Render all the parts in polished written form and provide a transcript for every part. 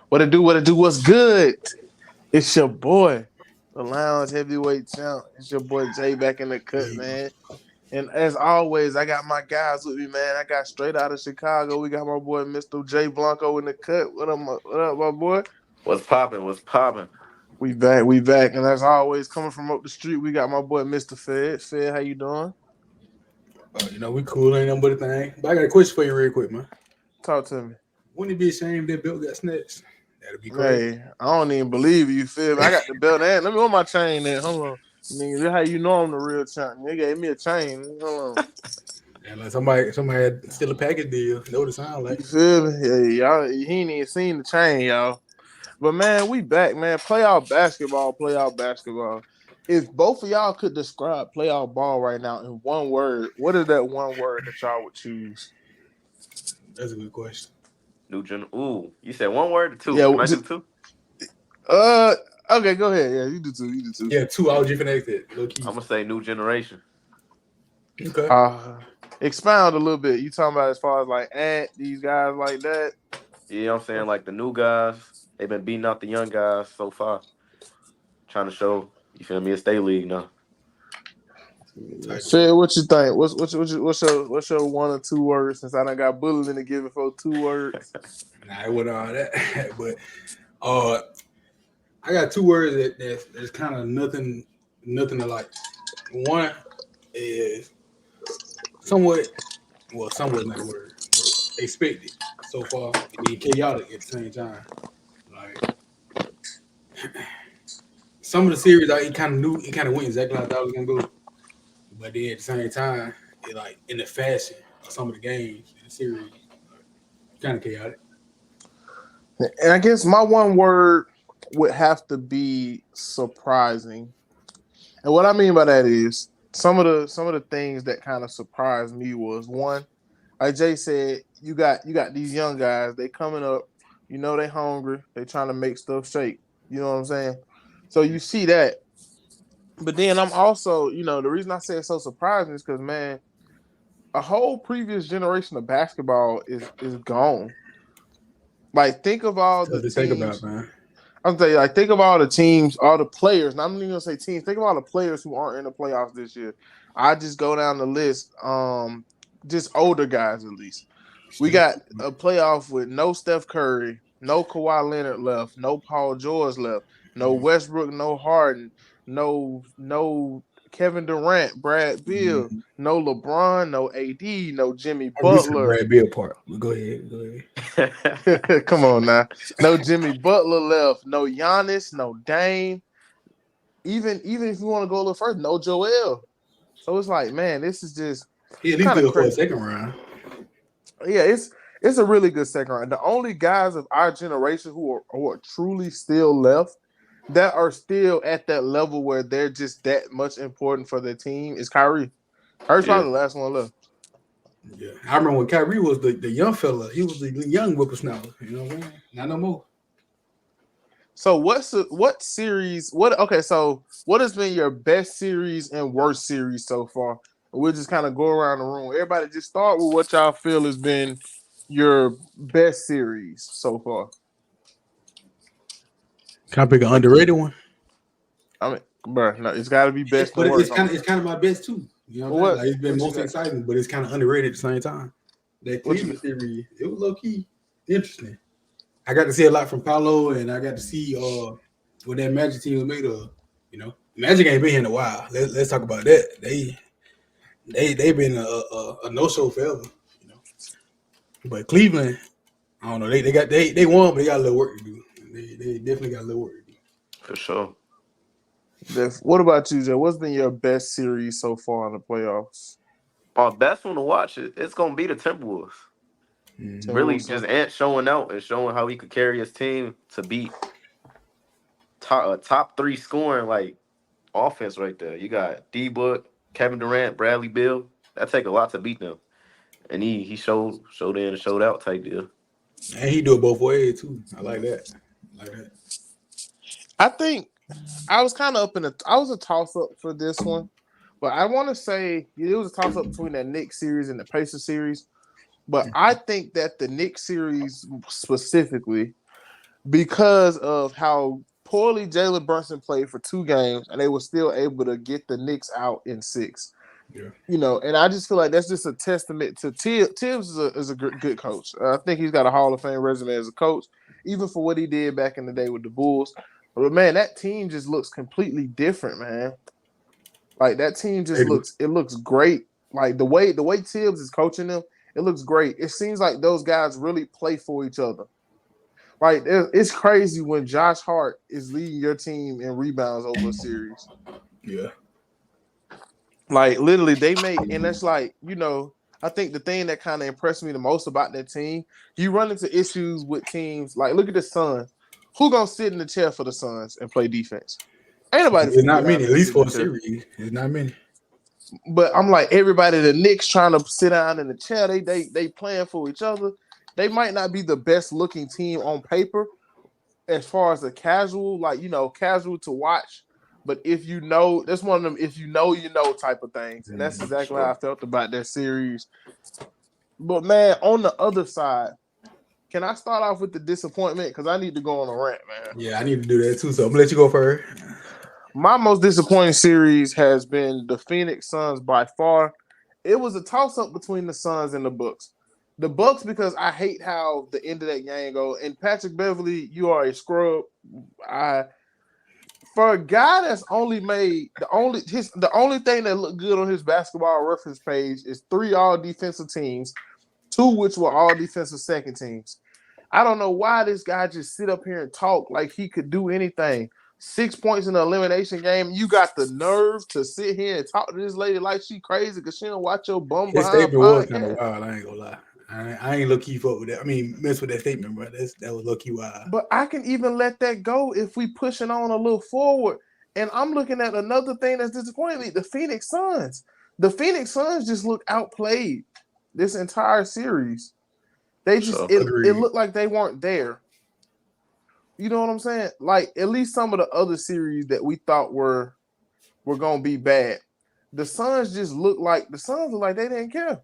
What it do? What it do? What's good? It's your boy, the Lounge Heavyweight Champ. It's your boy Jay back in the cut, Hey, man. And as always, I got my guys with me, man. I got straight out of Chicago. We got my boy Mr. Jay Blanco in the cut. What up, my boy? What's popping? What's popping? We back, we back. And as always, coming from up the street, we got my boy Mr. Fed. Fed, how you doing? we cool, ain't nothing but a thing. But I got a question for you real quick, man. Talk to me. Wouldn't it be a shame that Bill got snatched? That'd be crazy. Hey, I don't even believe you, feel me? I got the belt and let me on my chain there. Hold on. Nigga, this how you know I'm the real champ. They gave me a chain. Hold on. And like somebody had still a package deal. Know what it sound You like? feel me? Yeah, y'all, he ain't even seen the chain, y'all. But man, we back, man. Playoff basketball, playoff basketball. If both of y'all could describe playoff ball right now in one word, what is that one word that y'all would choose? That's a good question. Ooh, you said one word or two? Yeah, Can I do two? uh, okay, go ahead. Yeah, you do too. You do too. Yeah, two. I was just connected. Low key. I'm gonna say new generation. Okay. Expound a little bit. You talking about as far as like these guys like that? Yeah, I'm saying like the new guys. They've been beating out the young guys so far. Trying to show you feel me a state league now. Type Fed, shit. what you think? What's your one or two words? Since I done got bullied into giving for 2 words. Nah, it wasn't all that. But uh, I got two words that's kind of nothing to like. One is somewhat, somewhat not a word, but expected so far, and then chaotic at the same time. Like some of the series, I kind of knew it kind of went exactly how I thought it was gonna go, but then at the same time, it like in the fashion of some of the games in the series, kind of chaotic. And I guess my one word would have to be surprising. And what I mean by that is some of the things that kind of surprised me was one, like Jay said, you got these young guys, they coming up, they hungry, they trying to make stuff shake. You know what I'm saying? So you see that. But then I'm also, the reason I say it's so surprising is because man, a whole previous generation of basketball is gone. Like think of all Tough the to think about, teams. man. I'm telling you, like think of all the teams, all the players. And I'm not even gonna say teams. Think of all the players who aren't in the playoffs this year. I just go down the list. Just older guys at least. We got a playoff with no Steph Curry, no Kawhi Leonard left, no Paul George left, no Westbrook, no Harden, no Kevin Durant, Brad Beal, Mm-hmm. no LeBron, no AD, no Jimmy I missed the Butler. Brad Bill part. But go ahead, go ahead. Come on now. No Jimmy Butler left. No Giannis. No Dame. Even if you want to go a little further, no Joel. So it's like, man, this is just He at least kind of good for a crazy. second round. Yeah, it's a really good second round. The only guys of our generation who are truly still left that are still at that level where they're just that much important for their team is Kyrie. Kyrie's Yeah. probably the last one left. Yeah, I remember when Kyrie was the young fella. He was the young whippersnapper. You know what I'm saying? Not no more. So what series? What okay? So what has been your best series and worst series so far? We'll just kind of go around the room. Everybody, just start with what y'all feel has been your best series so far. Can I pick an underrated one? I mean, bro, no, it's got to be It's, best but and it's worst. kind of my best too. You know what I'm saying? What Like it's been what you most got? exciting, but it's kind of underrated at the same time. That What you Cleveland series, it was low key interesting. I got to see a lot from Paolo, and I got to see what that Magic team was made of. Magic ain't been here in a while. Let's talk about that. They've been a no show forever. You know, but Cleveland, I don't know. They won, but they got a little work to do. They definitely got a little work to do. For sure. what about you, Joe? What's been your best series so far in the playoffs? My best one to watch it's gonna be the Timberwolves. Mm-hmm. Really, Timberwolves. just Ant showing out and showing how he could carry his team to beat top three scoring like offense right there. You got D Book, Kevin Durant, Bradley Bill. That take a lot to beat them. And he showed in and showed out type deal. And he do it both ways too. I like that. I like that. I think I was kind of I was a toss up for this one, but I want to say it was a toss up between that Knicks series and the Pacers series. But I think that the Knicks series specifically, because of how poorly Jalen Brunson played for 2 games, and they were still able to get the Knicks out in 6. Yeah. And I just feel like that's just a testament to Tibbs is a good coach. I think he's got a Hall of Fame resume as a coach, even for what he did back in the day with the Bulls. But man, that team just looks completely different, man. Like that team just They do. looks great. Like the way Tibbs is coaching them, it looks great. It seems like those guys really play for each other. Like it's crazy when Josh Hart is leading your team in rebounds over a series. Yeah. Like literally, they make, and that's like, I think the thing that kind of impressed me the most about that team, you run into issues with teams. Like, look at the Suns. Who gonna sit in the chair for the Suns and play defense? Ain't nobody It's finna not get down many, there at and least sit in for the a chair. series. It's not many. But I'm like, everybody, the Knicks trying to sit down in the chair. They playing for each other. They might not be the best looking team on paper as far as a casual, like casual to watch. But if that's one of them. If you know type of things, and that's exactly how I felt about that series. But man, on the other side, can I start off with the disappointment? Because I need to go on a rant, man. Yeah, I need to do that too. So I'm gonna let you go first. My most disappointing series has been the Phoenix Suns by far. It was a toss-up between the Suns and the Bucks. The Bucks, because I hate how the end of that game go. And Patrick Beverly, you are a scrub. For a guy that's only made the only thing that looked good on his basketball reference page is 3 all defensive teams, 2 which were all defensive second teams. I don't know why this guy just sit up here and talk like he could do anything. 6 points in the elimination game. You got the nerve to sit here and talk to this lady like she crazy because she don't watch your bum His behind statement was kind of podcast. wild. I ain't gonna lie. I ain't low key fuck with that. I mean, mess with that statement, bro. That was low key wild. But I can even let that go if we pushing on a little forward. And I'm looking at another thing that's disappointing me: the Phoenix Suns. The Phoenix Suns just look outplayed this entire series. They just So it Agreed. looked like they weren't there. You know what I'm saying? Like at least some of the other series that we thought were gonna be bad. The Suns just look like they didn't care.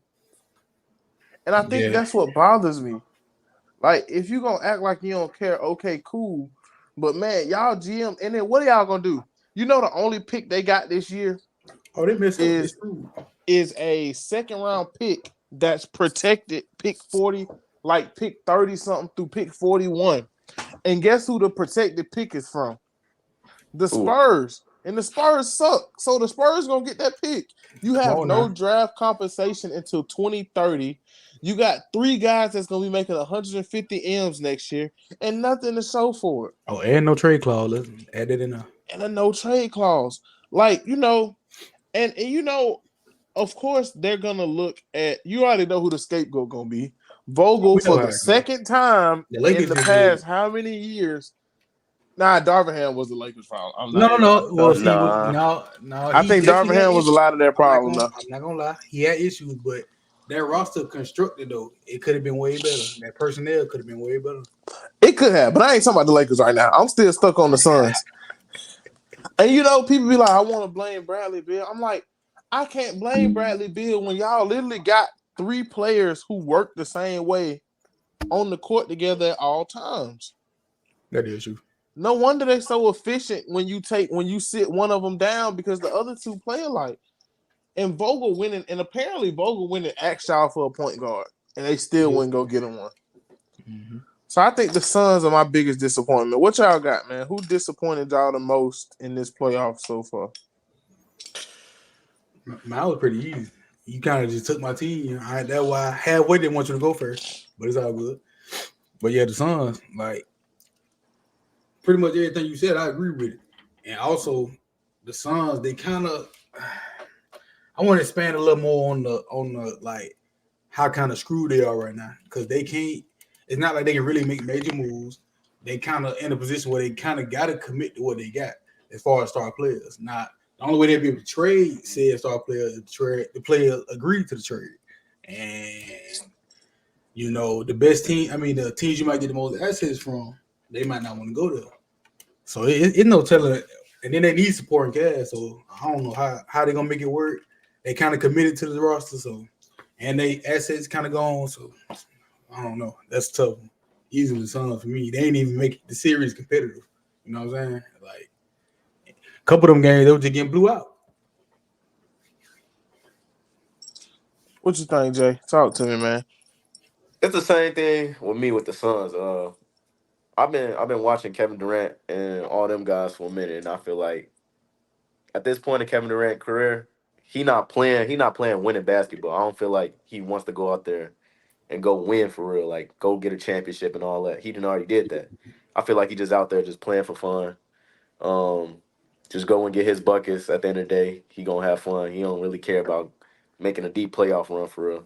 And I think Yeah. that's what bothers me. Like, if you gonna act like you don't care, okay, cool. But man, y'all GM, and then what are y'all gonna do? The only pick they got this year Oh, they messed up. They is screwed. is a second round pick that's protected, pick 40, like pick 30 something through pick 41. And guess who the protected pick is from? The ooh, Spurs. And the Spurs suck. So the Spurs gonna get that pick. You Come have on no now. draft compensation until 2030. You got 3 guys that's gonna be making 150 M's next year and nothing to show for it. Oh, and no trade clause. Let's add that in there. And a no trade clause. Like, and of course they're gonna look at, you already know who the scapegoat gonna be. Oh, Vogel we know for how the it goes. second time The in Lakers the just did past it. how many years? Nah, Darvin Ham was the Lakers' problem. I'm No, not no, even. no. Well, see, nah. no, I he think definitely Darvin had Ham was a issues. lot of their problem, though. I'm not gonna lie. He had issues, but that roster constructed though, it could have been way better. That personnel could have been way better. It could have, but I ain't talking about the Lakers right now. I'm still stuck on the Suns. And people be like, I want to blame Bradley Beal. I'm like, I can't blame Bradley Beal when y'all literally got 3 players who work the same way on the court together at all times. That is true. No wonder they're so efficient when you sit one of them down because the other 2 play alike. And Vogel winning, and apparently Vogel winning asked y'all for a point guard, and they still Yeah. wouldn't go get him one. Mm-hmm. So I think the Suns are my biggest disappointment. What y'all got, man? Who disappointed y'all the most in this playoff so far? Mine was pretty easy. You kind of just took my team. That's why I halfway didn't want you to go first, but it's all good. But yeah, the Suns, like pretty much everything you said, I agree with it. And also, the Suns, they kind of. I want to expand a little more on the like how kind of screwed they are right now because they can't. It's not like they can really make major moves. They kind of in a position where they kind of got to commit to what they got as far as star players. Not the only way they'll be able to trade said star players is the player agreed to the trade, and the best team. I mean, the teams you might get the most assets from, they might not want to go there. So it's no telling. And then they need supporting cast. So I don't know how they're gonna make it work. They kind of committed to the roster, so and they assets kind of gone. So I don't know. That's tough. easily the Suns for me. They ain't even make the series competitive. You know what I'm saying? Like a couple of them games, they were just getting blew out. What you think, Jay? Talk to me, man. It's the same thing with me with the Suns. I've been watching Kevin Durant and all them guys for a minute, and I feel like at this point in Kevin Durant's career, he not playing. He not playing winning basketball. I don't feel like he wants to go out there and go win for real. Like go get a championship and all that. He didn't already did that. I feel like he just out there just playing for fun. Um, just go and get his buckets. At the end of the day, he gonna have fun. He don't really care about making a deep playoff run for real.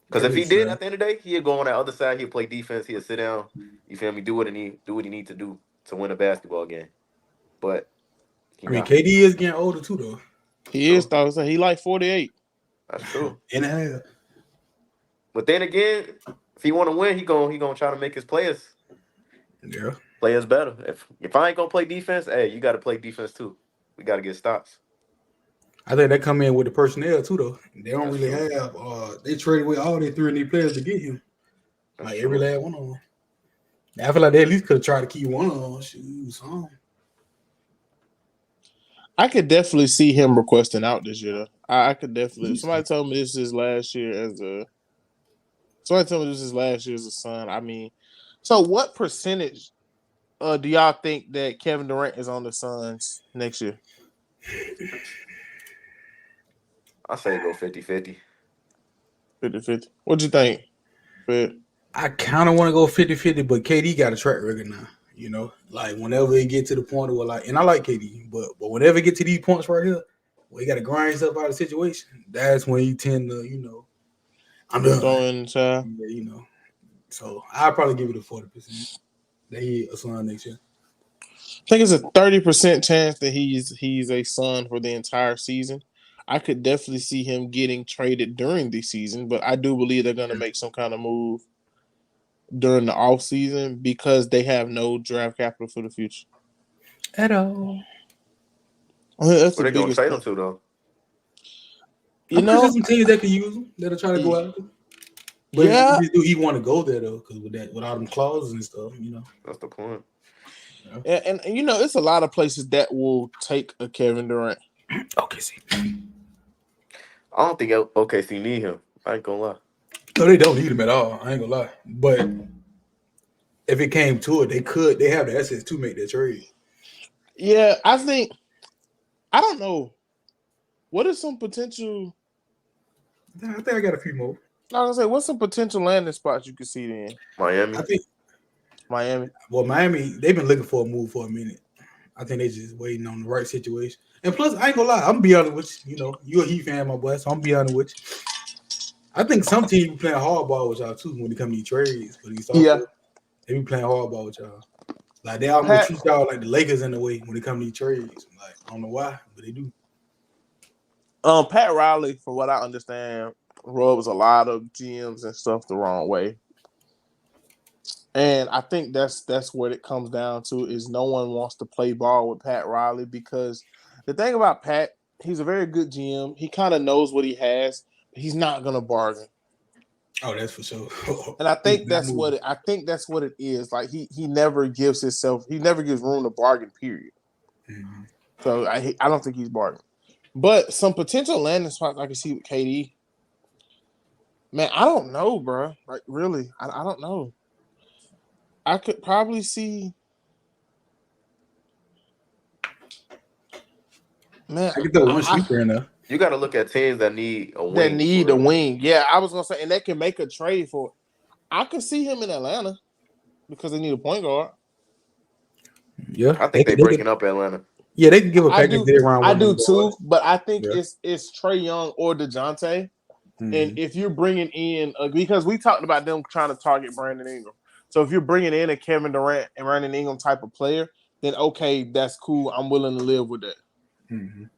Because That if he makes did sense. at the end of the day, he'd go on that other side. He'd play defense. He'd sit down. You feel me? Do what he need to do to win a basketball game. But he I mean, not. KD is getting older too, though. He is True. though. So he like 48. That's true. And a half. But then again, if he want to win, he gonna try to make his Yeah. players better. If I ain't gonna play defense, hey, you got to play defense too. We got to get stops. I think they come in with the personnel too, though. They don't That's really true. have. They traded away all their 3 players to get him. That's Like every true. last one of them. I feel like they at least could have tried to keep one of them. Shoot, something. I could definitely see him requesting out this year. Though. I could definitely. If Easy. somebody told me this is last year as a. Somebody told me this is last year as a Sun. I mean, so what percentage do y'all think that Kevin Durant is on the Suns next year? I say go 50-50. 50-50. What'd you think? But I kind of want to go 50-50, but KD got a track record now. You know, like whenever they get to the point where like, and I like KD, but whenever it get to these points right here, where he got to grind himself out of the situation, that's when you tend to, I'm done. throwing inside. Yeah, So I'll probably give it a 40% that he a Sun next year. I think it's a 30% chance that he's a Sun for the entire season. I could definitely see him getting traded during the season, but I do believe they're going to make some kind of move during the off season because they have no draft capital for the future. At all. I think that's Where the they gonna biggest trade him point. to though? You I'm pretty sure know, some teams that could use him that'll try to go after him. But yeah, do he want to go there though? Because with all them clauses and stuff. That's the point. and it's a lot of places that will take a Kevin Durant. Okay, see. I don't think OKC need him. I ain't gonna lie. No, they don't need him at all. I ain't gonna lie. But if it came to it, they have the assets to make that trade. Yeah, I don't know. What is some potential? I think I got a few more. I was gonna say, what's some potential landing spots you could see in Miami. I think. Miami? Well, Miami, they've been looking for a move for a minute. I think they just waiting on the right situation. And plus, I ain't gonna lie, I'm gonna be honest with you. You're a Heat fan, my boy, so I'm gonna be honest with you. I think some teams be playing hardball with y'all too when it comes to these trades for these Yeah. stars. They be playing hardball with y'all. Like they almost Pat- treat y'all like the Lakers in a way when it comes to these trades. Like I don't know why, but they do. Pat Riley, from what I understand, rubs a lot of GMs and stuff the wrong way. And I think that's what it comes down to is no one wants to play ball with Pat Riley because the thing about Pat, he's a very good GM. He kind of knows what he has. But he's not gonna bargain. Oh, that's for sure. And I think that's what it is. Like he never gives room to bargain. Period. Mm-hmm. So I don't think he's bargaining. But some potential landing spots I can see with KD. Man, I don't know, bro. Like really, I don't know. I could probably see. Man, I get the one sleeper in there. You got to look at teams that need a wing. that need a for real. wing. Yeah, I was gonna say, and they can make a trade for. I could see him in Atlanta because they need a point guard. Yeah, I think they breaking up Atlanta. Yeah, they can give a I package do, there around. I one do of them too, guards. but I think Yeah. it's Trae Young or DeJounte. Mhm. And if you're bringing in, because we talked about them trying to target Brandon Ingram. So if you're bringing in a Kevin Durant and Brandon Ingram type of player, then okay, that's cool. I'm willing to live with that. Mhm.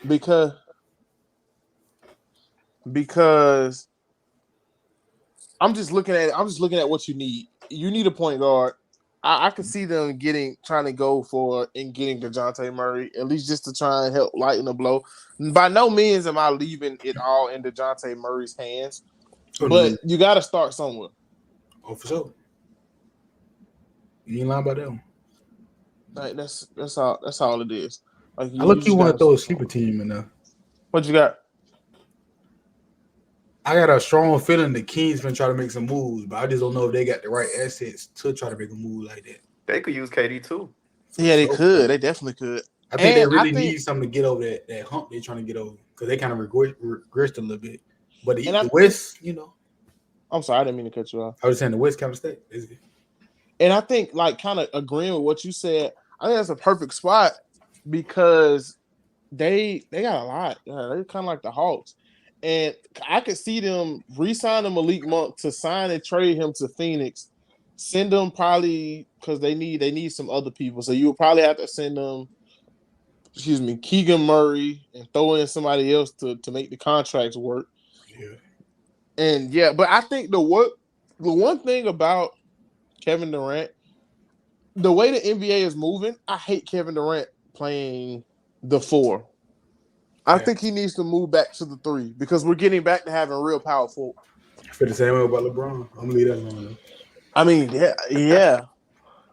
Because I'm just looking at what you need. You need a point guard. I could see them trying to go for and getting DeJounte Murray, at least just to try and help lighten the blow. By no means am I leaving it all in DeJounte Murray's hands, Oh, but no. you got to start somewhere. Oh, for sure. You ain't lying about that one. Like that's all it is. Like I you look, you just want to got throw a sleeper team in there. what you got. I got a strong feeling the Kings gonna try to make some moves, but I just don't know if they got the right assets to try to make a move like that. They could use KD too. For Yeah, they sure. could. They definitely could. I think they And I really think need something to get over that hump they're trying to get over because they kind of regressed a little bit. But and the West, you know, I'm sorry, I didn't mean to cut you off. I was saying the West kind of state. And I think like kind of agreeing with what you said, I think that's a perfect spot because they got a lot. Yeah, they're kind of like the Hawks. And I could see them re-signing Malik Monk to sign and trade him to Phoenix. Send them probably because they need some other people. So you would probably have to send them, Keegan Murray and throw in somebody else to make the contracts work. Yeah. And yeah, but I think the one thing about Kevin Durant, the way the NBA is moving, I hate Kevin Durant playing the 4. I think he needs to move back to the 3 because we're getting back to having real powerful. I feel the same way about LeBron. I'm gonna leave that alone though. I mean, yeah.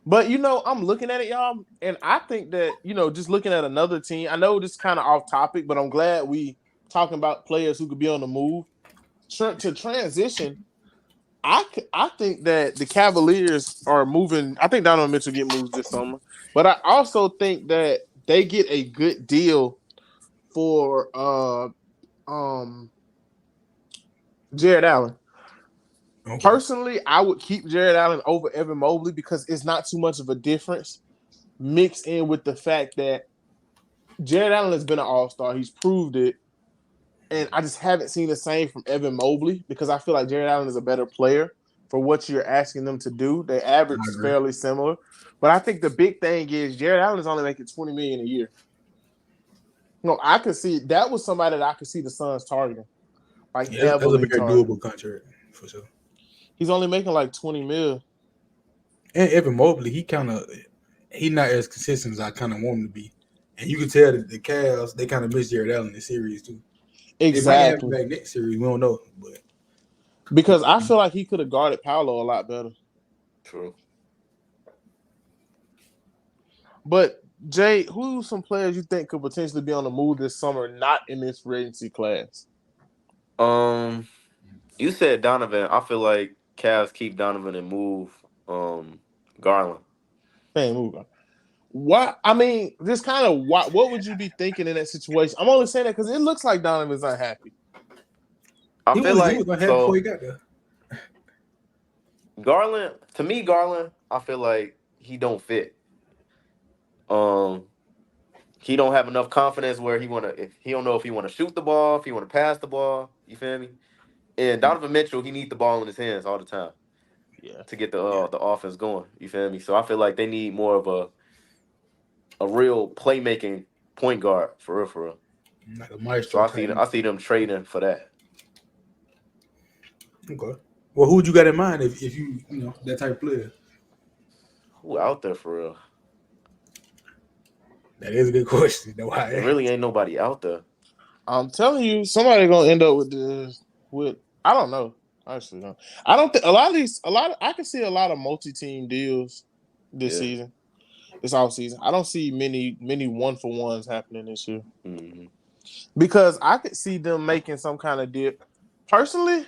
But I'm looking at it, y'all, and I think that just looking at another team. I know this is kind of off topic, but I'm glad we talking about players who could be on the move. To transition, I think that the Cavaliers are moving. I think Donovan Mitchell get moves this summer, but I also think that they get a good deal for Jared Allen. Okay. Personally, I would keep Jared Allen over Evan Mobley because it's not too much of a difference mixed in with the fact that Jared Allen has been an all-star. He's proved it. And I just haven't seen the same from Evan Mobley because I feel like Jared Allen is a better player for what you're asking them to do. They average fairly similar. But I think the big thing is Jared Allen is only making $20 million a year. No, I could see that was somebody that I could see the Suns targeting. Like heavily that's a very doable contract for sure. He's only making like $20 million. And Evan Mobley, he's not as consistent as I kind of want him to be. And you can tell that the Cavs, they kind of miss Jared Allen in this series too. Exactly. They might have him back next series. We don't know, but because I feel like he could have guarded Paolo a lot better. True. But Jay, who are some players you think could potentially be on the move this summer, not in this free agency class? You said Donovan. I feel like Cavs keep Donovan and move Garland. Hey, move on. What I mean, just kind of what would you be thinking in that situation? I'm only saying that because it looks like Donovan's unhappy. I feel like he was unhappy before he got there. Garland, to me, I feel like he don't fit. He don't have enough confidence where he don't know if he want to shoot the ball, if he want to pass the ball. You feel me? And Donovan Mitchell, he need the ball in his hands all the time. Yeah. To get the offense going. You feel me? So I feel like they need more of a real playmaking point guard for real. Like a maestro. So I see them trading for that. Okay. Well, who would you got in mind if you that type of player? Who out there for real? That is a good question. There really ain't nobody out there. I'm telling you, somebody gonna end up with I don't know. I actually don't. I don't think I can see a lot of multi-team deals this season, this off season. I don't see many 1-for-1s happening this year. Mm-hmm. Because I could see them making some kind of deal. Personally,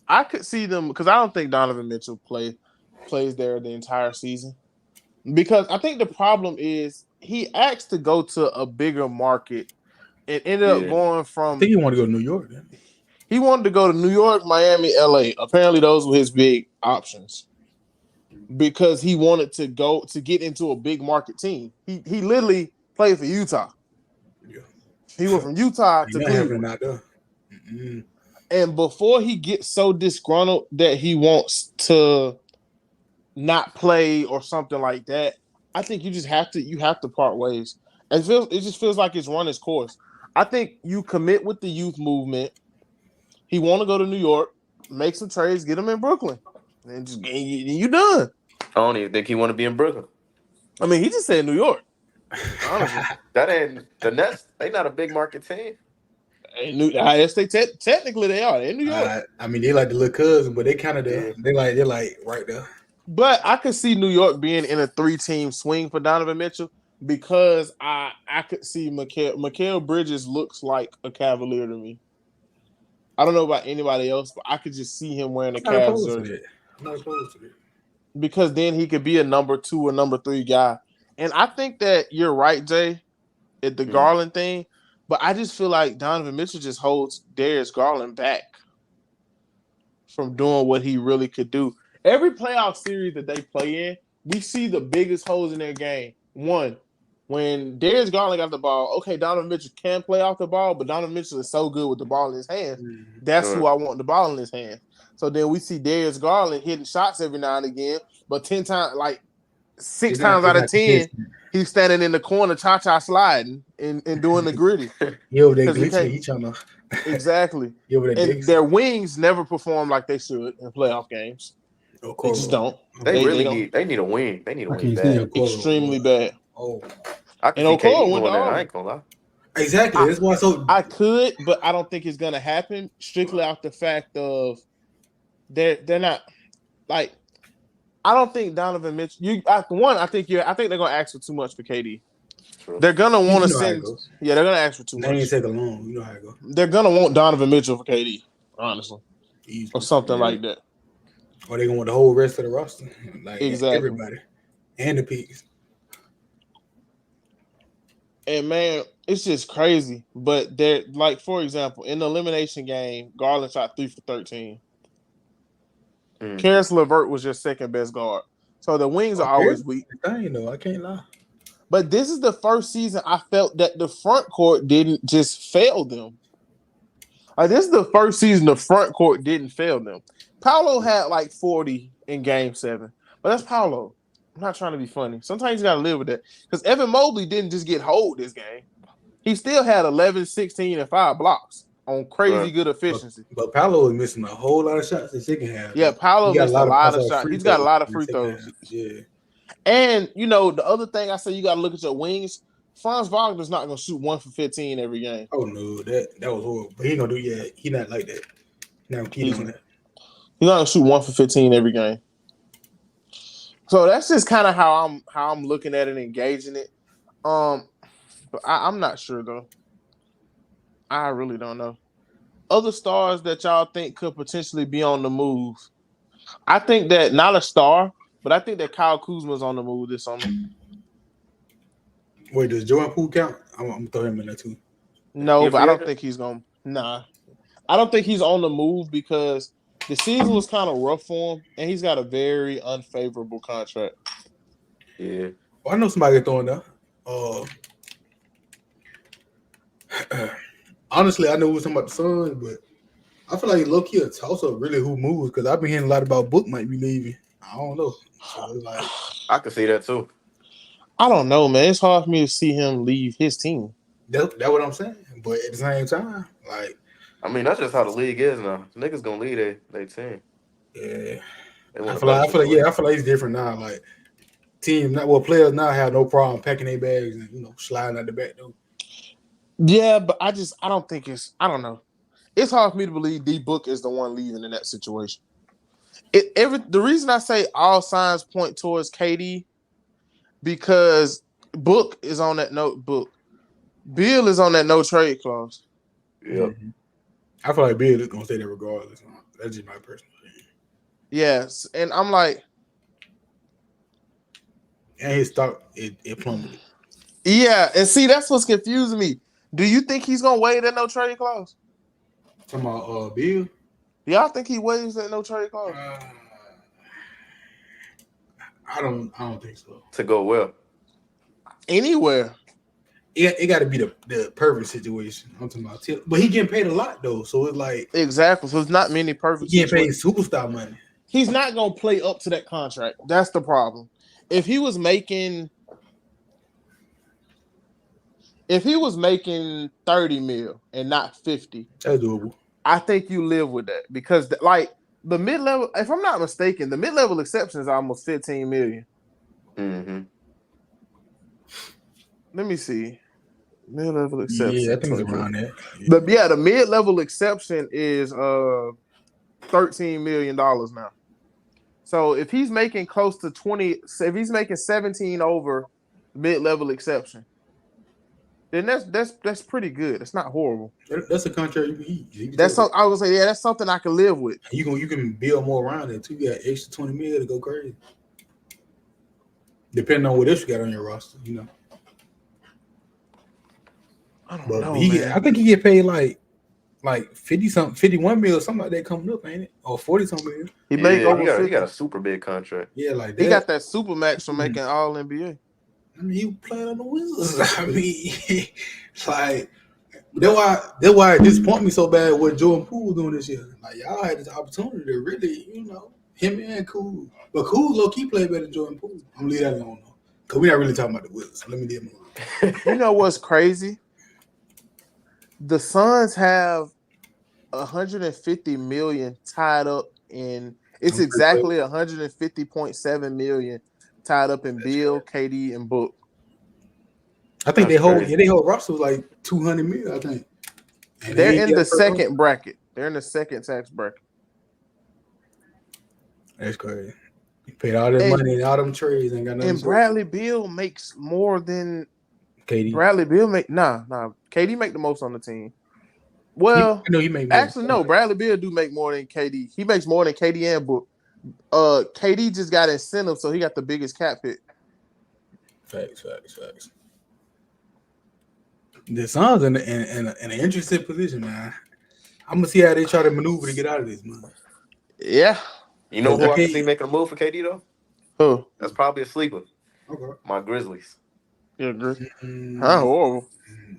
I could see them because I don't think Donovan Mitchell plays there the entire season. Because I think the problem is he asked to go to a bigger market and ended up going from. I think he wanted to go to New York. Then. He wanted to go to New York, Miami, LA. Apparently, those were his big options because he wanted to go to get into a big market team. He literally played for Utah. Yeah. He went from Utah to Cleveland. Out there. Mm-hmm. And before he gets so disgruntled that he wants to not play or something like that, I think you have to part ways. It just feels like it's run its course. I think you commit with the youth movement. He want to go to New York, make some trades, get him in Brooklyn, and you done. I don't even think he want to be in Brooklyn. I mean, he just said New York. Honestly, that ain't the Nets. They not a big market team. I guess technically they are. They're in New York. I mean, they like the little cousin, but they kind of Yeah. they're like right there. But I could see New York being in a 3-team swing for Donovan Mitchell because I could see Mikal Bridges looks like a Cavalier to me. I don't know about anybody else, but I could just see him wearing a I'm not Cavs opposed to jersey that. I'm not opposed to that. because then he could be a number 2 or number 3 guy. And I think that you're right, Jay, at the Garland thing, but I just feel like Donovan Mitchell just holds Darius Garland back from doing what he really could do. Every playoff series that they play in, we see the biggest holes in their game. One, when Darius Garland got the ball, okay, Donovan Mitchell can play off the ball, but Donovan Mitchell is so good with the ball in his hands. That's who I want the ball in his hands. So then we see Darius Garland hitting shots every now and again, but 10 times, like 6 times out of 10, he's standing in the corner, cha-cha sliding and doing the gritty. Yo, they glitching. He trying to exactly. Yo, and their wings never perform like they should in playoff games. They just don't. They need a wing. They need a wing bad. Extremely bad. Oh, I can see KD doing that. I ain't gonna lie. Exactly. That's why. So I could, but I don't think it's gonna happen. Strictly off the fact of they're not like. I don't think Donovan Mitchell. I think they're gonna ask for too much for KD. True. They're gonna want to send. Yeah, they're gonna ask for too much. They ain't take a loan. You know how it goes. They're gonna want Donovan Mitchell for KD, honestly, or something like that. Or they gonna want the whole rest of the roster, like exactly everybody, and the picks. And man, it's just crazy. But they're like, for example, in the elimination game, Garland shot 3 for 13. Karis LeVert was your second best guard. So the wings are always weak. I can't lie. But this is the first season I felt that the front court didn't just fail them. Like, this is the first season the front court didn't fail them. Paolo had like 40 in game 7. But that's Paolo. I'm not trying to be funny. Sometimes you got to live with that. Because Evan Mobley didn't just get hold this game. He still had 11, 16, and 5 blocks on crazy good efficiency. But Paolo was missing a whole lot of shots in the second half. Yeah, Paolo missed a lot of shots. He's got a lot of free throws. Yeah. And, the other thing I say, you got to look at your wings. Franz Wagner's not going to shoot 1 for 15 every game. Oh, no. That was horrible. But he ain't going to do He not like that. Now he's on that. He's not going to shoot 1 for 15 every game. So that's just kind of how I'm looking at it and engaging it. But I'm not sure, though. I really don't know. Other stars that y'all think could potentially be on the move. I think that, not a star, but I think that Kyle Kuzma's on the move this summer. Wait, does Jordan Poole count? I'm going to throw him in there too. No, but I don't think he's going to. Nah. I don't think he's on the move because the season was kind of rough for him, and he's got a very unfavorable contract. Yeah. Well, I know somebody throwing there. Honestly, I know we were talking about the Suns, but I feel like low-key a toss-up really who moves because I've been hearing a lot about Book might be leaving. I don't know. So it's like, I can see that too. I don't know, man. It's hard for me to see him leave his team. That's what I'm saying. But at the same time, like, I mean, that's just how the league is now. Niggas gonna leave their team. Yeah. I feel like it's different now. Like, players now have no problem packing their bags and sliding out the back door. Yeah, but I don't think I don't know. It's hard for me to believe D Book is the one leaving in that situation. The reason I say all signs point towards KD because Book is on that notebook. Bill is on that no trade clause. Yeah. Mm-hmm. I feel like Bill is gonna stay there regardless. That's just my personal opinion. Yes, and I'm like, and his stock it plummeted. Yeah, and see that's what's confusing me. Do you think he's gonna waive that no trade clause? Talking about Bill? Y'all think he waives that no trade clause? I don't think so. To go well. Anywhere. It got to be the perfect situation. I'm talking about, but he getting paid a lot though, so it's like exactly. So it's not many perfect. He getting paid superstar money. He's not gonna play up to that contract. That's the problem. If he was making 30 mil and not 50, that's doable. I think you live with that because the mid-level, if I'm not mistaken, the mid-level exception is almost 15 million. Mm-hmm. Let me see. Mid-level Yeah, I exception. think it's 24. around that. Yeah. The mid-level exception is $13 million now. So if he's making close to 20, if he's making 17 over mid-level exception, then that's pretty good. It's not horrible. That's a contract you can eat. You can That's take it. something I would say, yeah, that's something I can live with. You can build more around it too. You got extra 20 mil to go crazy. Depending on what else you got on your roster, you know. I don't But know, I man. think he get paid like 50 something, 51 mil or something like that coming up, ain't it? Or 40 something mil. He make Yeah, over he 50. got a super big contract. Yeah, like He that. got that super max for making all NBA. I mean, he was playing on the Wizards. I mean, like that's why it disappointed me so bad what Jordan Poole was doing this year. Like y'all had this opportunity to really, him and Cool. But Cool low key played better than Jordan Poole. I'm gonna leave that alone though. Cause we're not really talking about the Wizards. So let me leave him alone. You know what's crazy? The Suns have 150 million tied up in. It's I'm pretty clear. exactly 150.7 million tied up in That's Bill, crazy. KD, and Book. I think That's crazy. they whole roster was like 200 mil, I think. And They're they ain't in got the first round. second bracket. They're in the second tax bracket. That's crazy. He paid all that And, money and all them trades and got nothing and to show for Bradley Beal makes more than it. KD. Bradley Beal make. Nah. KD make the most on the team. I Well, know he made more than actually, no. Bradley Beal do make more than KD. He makes more than KD and Book. KD just got incentive, so he got the biggest cap hit. Facts. The Suns in an interesting position, man. I'm gonna see how they try to maneuver to get out of this, man. Yeah. You know 'Cause who I can see making a move for KD though? Who? That's probably a sleeper. Okay. My Grizzlies. You agree? Not Mm, horrible.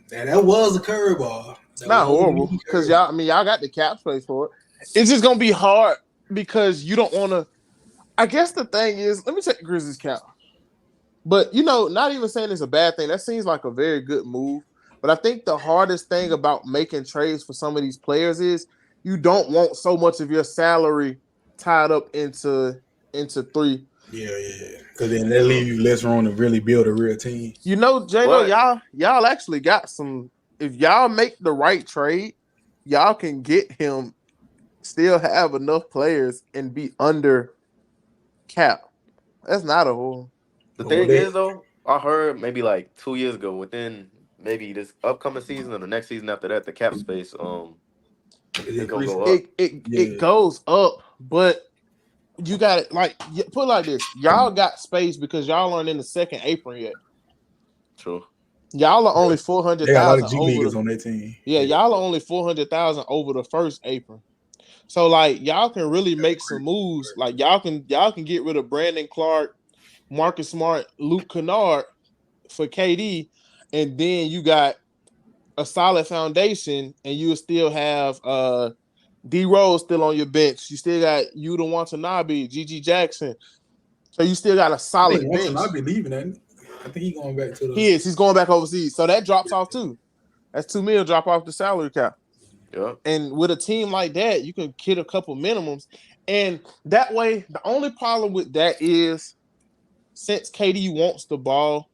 that was a curveball. That Not was a horrible. mean Because curveball. y'all got the cap space for it. It's just gonna be hard because you don't want to. I guess the thing is, let me check the Grizzlies cap. But not even saying it's a bad thing. That seems like a very good move. But I think the hardest thing about making trades for some of these players is you don't want so much of your salary tied up into three. Yeah. Because then that leave you less room to really build a real team. Jano, But y'all actually got some. If y'all make the right trade, y'all can get him. Still have enough players and be under cap. That's not a whole. the But what thing they is though, I heard maybe like 2 years ago, within maybe this upcoming season or the next season after that, the cap space is is gonna increasing. go up. It Yeah. goes up, but you got it like put it like this. Y'all got space because y'all aren't in the second apron yet. True. Y'all are only four They hundred got a lot of thousand G over leaguers the. on their team. Yeah, y'all are only 400,000 over the first apron. So like y'all can really make some moves. Like y'all can get rid of Brandon Clark, Marcus Smart, Luke Kennard for KD, and then you got a solid foundation, and you still have D Rose still on your bench. You still got Yuta Watanabe, GG Jackson. So you still got a I think solid Watson bench. I'll be leaving that. I think he going back to the. He's going back overseas. So that drops off too. That's $2 million drop off the salary cap. Yeah. And with a team like that, you can hit a couple minimums. And that way, the only problem with that is since KD wants the ball,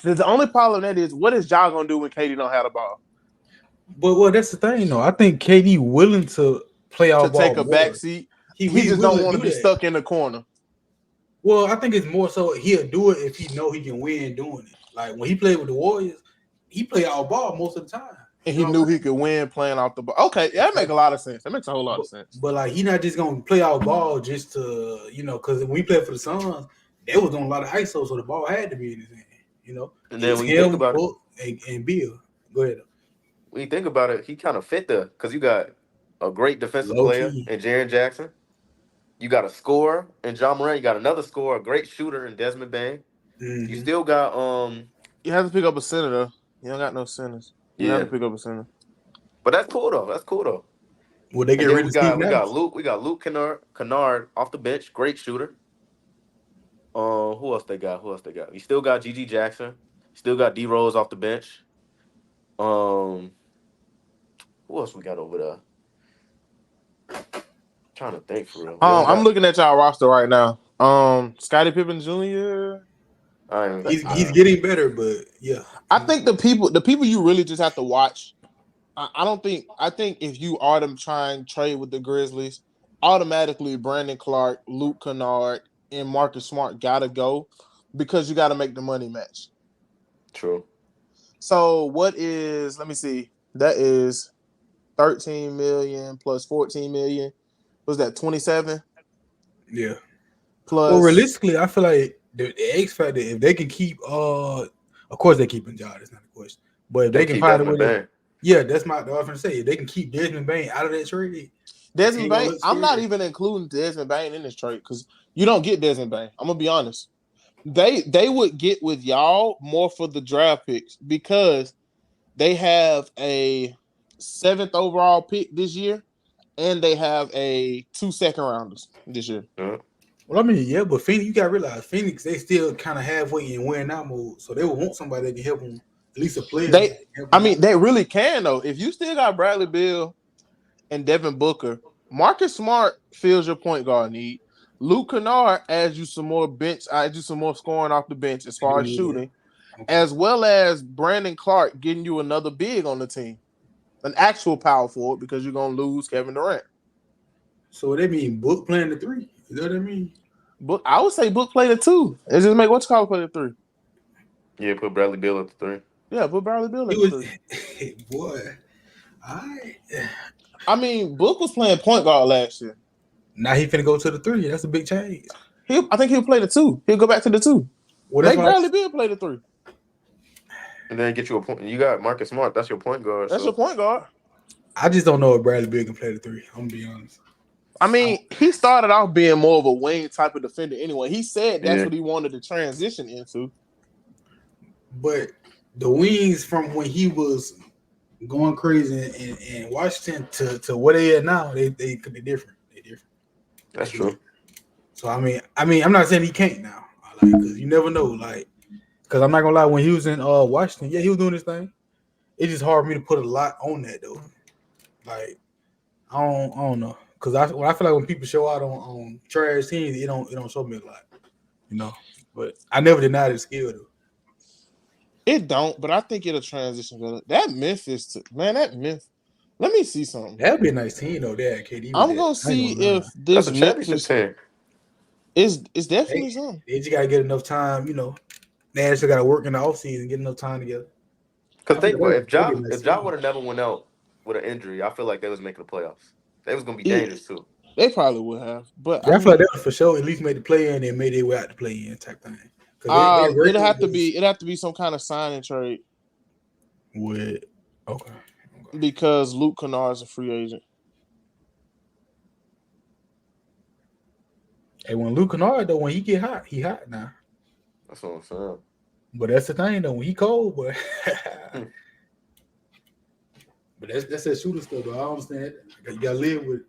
the only problem that is what is y'all gonna do when KD don't have the ball? But well, that's the thing though. I think KD willing to play To out take ball a back more. seat. He He just don't willing to want do to be that. stuck in the corner. Well, I think it's more so he'll do it if he know he can win doing it. Like when he played with the Warriors, he played out ball most of the time. And You he know what knew I'm he saying? could win playing off the ball. Okay, yeah, that makes a lot of sense. That makes a whole lot of sense. But like he not just gonna play out ball just to because when we played for the Suns, they was doing a lot of ISO, so the ball had to be in his hand. And It then was when you think him, about it, Book, and Bill. Go ahead. he kind of fit there because you got a great defensive Low player key. in Jaren Jackson. You got a scorer in John Moran. You got another scorer, a great shooter in Desmond Bain. You Mm-hmm. still got You have to pick up a center though. You don't got no centers. You have yeah, to pick up a center. but that's cool though. That's cool though. Well, they And get then rid of Steve Nash. We got Luke Kennard off the bench, great shooter. Who else they got? You still got GG Jackson. Still got D Rose off the bench. Um, who else we got over there? Trying to think for real. We only I'm got looking at y'all roster right now. Scottie Pippen Jr. He's getting better, but yeah. I think the people you really just have to watch. I don't think. I think if you are them trying trade with the Grizzlies, automatically Brandon Clark, Luke Kennard, and Marcus Smart gotta go because you got to make the money match. True. So what is? Let me see. That is 13 million plus 14 million. Was that 27 Yeah. Well, plus? realistically, I feel like the X factor, if they can keep of course they keeping Ja, that's not a question. But if They they can keep find a way Desmond to Bain. yeah, that's my I was gonna say if they can keep Desmond Bain out of that trade, it Desmond ain't gonna Bain. look I'm not scary. even including Desmond Bain in this trade because you don't get Desmond Bain. I'm gonna be honest. They would get with y'all more for the draft picks because they have a seventh overall pick this year, and they have a 2 second rounders this year. Yeah. Well, I mean, yeah, but Phoenix, you gotta realize Phoenix, they still kind of halfway in wearing out mode, so they would want somebody that can help them, at least a player that They, can help I them out. mean, they really can though. If you still got Bradley Beal and Devin Booker, Marcus Smart fills your point guard need. Luke Kennard adds you some more bench, adds you some more scoring off the bench as far as Yeah. shooting, Okay. as well as Brandon Clark getting you another big on the team, an actual power forward because you're gonna lose Kevin Durant. So they mean Book playing the three? Is that what I mean? Book, I would say Book played it too. It's just make what's called play the three. Yeah, put Bradley Beal at the 3. Yeah, put Bradley Beal It at the was three. boy. I I mean, Book was playing point guard last year. now he finna go to the three. That's a big change. I think he'll play the two. He'll go back to the two. Well, that's Make what I Bradley Beal play the three. And then get you a point. You got Marcus Smart. That's your point guard. That's your So point guard. I just don't know if Bradley Beal can play the three. I'm gonna be honest. I mean, he started off being more of a wing type of defender anyway. He said that's yeah, what he wanted to transition into. But the wings from when he was going crazy in Washington to what they are now, they could be different. They different. that's true. So I'm not saying he can't now, like because you never know, like because I'm not gonna lie, when he was in Washington, yeah, he was doing his thing. It's just hard for me to put a lot on that though. Like I don't know because I feel like when people show out on trash teams, it don't show me a lot, you know. But I never denied his skill though. It don't, but I think it'll transition better. That Memphis, man, that Memphis. Let me see something. That'd be a nice team though. That KD with I'm that. gonna I ain't see gonna lie. if That's this a championship Memphis team. is They, definitely something. they just gotta get enough time, you know. They actually gotta work in the offseason, get enough time together. Because I feel think like about it, that'd be a nice if Ja team. would have never went out with an injury, I feel like they was making the playoffs. They was gonna be It, dangerous too. they probably would have, but I Yeah, I feel like mean, that was for sure at least made the play in and made their way out to play in type thing. Because they it'll record have to was be some kind of signing trade with okay. because Luke Kennard is a free agent. Hey, when Luke Kennard though, when he get hot, he hot now. That's what I'm saying. But that's the thing though, when he cold, but Hmm. but that's that shooter stuff though. I understand. You gotta live with it.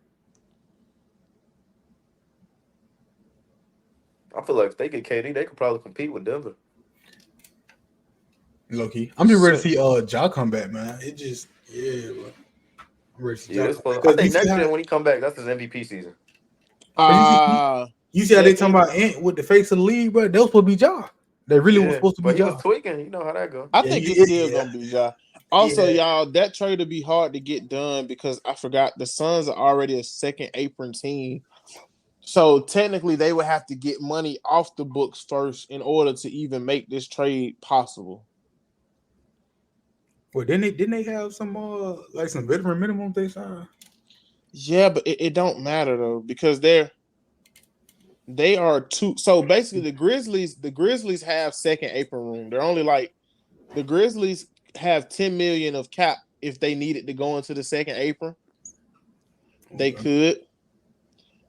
I feel like if they get KD, they could probably compete with Denver. Low key. I'm just ready to So, see Ja come back, man. It just bro. I'm ready to see Yeah, Ja it's come back. supposed. I Because you think see next how year when he come back, that's his MVP season. cause uh you see how yeah, they talking about Ant with the face of the league, bro. That was supposed to be Ja. They really was Yeah, supposed to be but he was Ja. tweaking. You know how that go. I Yeah, think it's still yeah, gonna be Ja. Also, yeah. y'all, that trade will be hard to get done because I forgot the Suns are already a second apron team. So technically, they would have to get money off the books first in order to even make this trade possible. Well, didn't they have some like some veteran minimum they signed? Yeah, but it don't matter though because they are two. So basically, the Grizzlies have second apron room. They're only like the Grizzlies have 10 million of cap if they needed to go into the second apron. They Okay. could.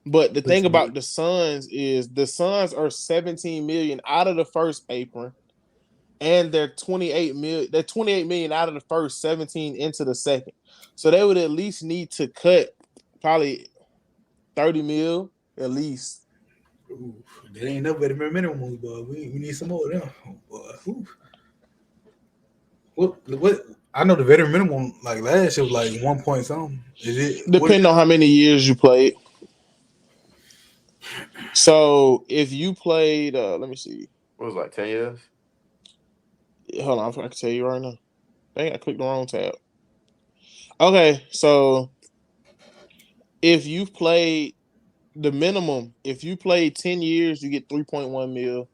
But the thing Listen, about the Suns is the Suns are 17 million out of the first apron, and they're 28 million. They're 28 million out of the first, 17 into the second. So they would at least need to cut probably 30 mil at least. ooh, that ain't no veteran minimum, but we need some more of them. Boy, ooh. What? I know the veteran minimum like last year was like 1 point something. Is it what is Depending on how many years you played. So if you played, let me see. What was it, like 10 years? Hold on, I can tell you right now. Dang, I clicked the wrong tab. Okay, so if you've played the minimum, if you played 10 years, you get 3.1 mil.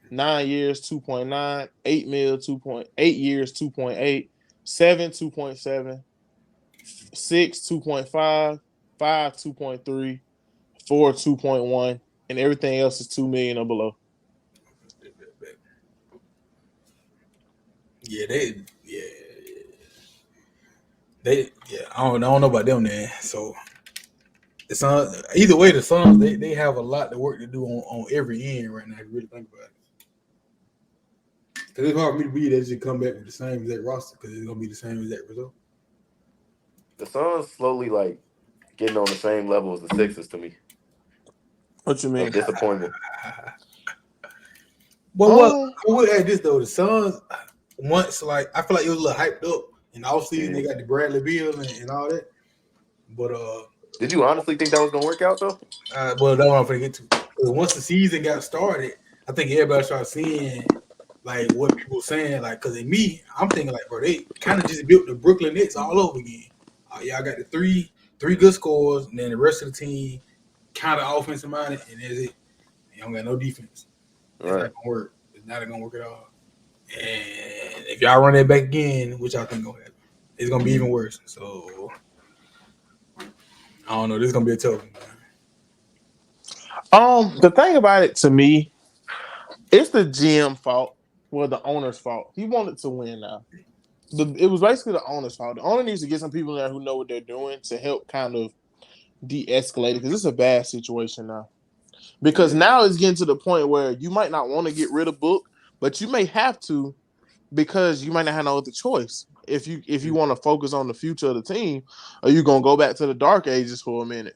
9 years, 2.9, 8 mil, 2.8 years, 2.8, 7, 2.7, 6, 2.5, 5, 2.3, 4, 2.1, and everything else is 2 million or below. Yeah, I don't know about them, man. So the Suns, either way, the Suns they have a lot of work to do on every end right now. If you really think about it, because it's hard for me to believe they just come back with the same exact roster because it's gonna be the same exact result. The Suns slowly like getting on the same level as the Sixers to me What you of mean? disappointment. But what Um, I would add this though, the Suns once like I feel like it was a little hyped up in the offseason. They got the Bradley Beal and all that. But Did you honestly think that was gonna work out though? well, that's what I'm gonna get to. Once the season got started, I think everybody started seeing like what people were saying. Like, cause in me, I'm thinking like, bro, they kind of just built the Brooklyn Nets all over again. Y'all got the three good scores, and then the rest of the team kind of offensive minded, and that's it. You don't got no defense. It's Right. not gonna work. It's not gonna work at all. And if y'all run that back again, which I think gonna happen, it's gonna be even worse. So I don't know. This is gonna be a tough one. the thing about it to me, it's the GM fault. Well, the owner's fault. He wanted to win now. It was basically the owner's fault. The owner needs to get some people in there who know what they're doing to help kind of de-escalate it because it's a bad situation now. Because now it's getting to the point where you might not want to get rid of Book, but you may have to because you might not have no other choice. If you want to focus on the future of the team, or you gonna go back to the dark ages for a minute.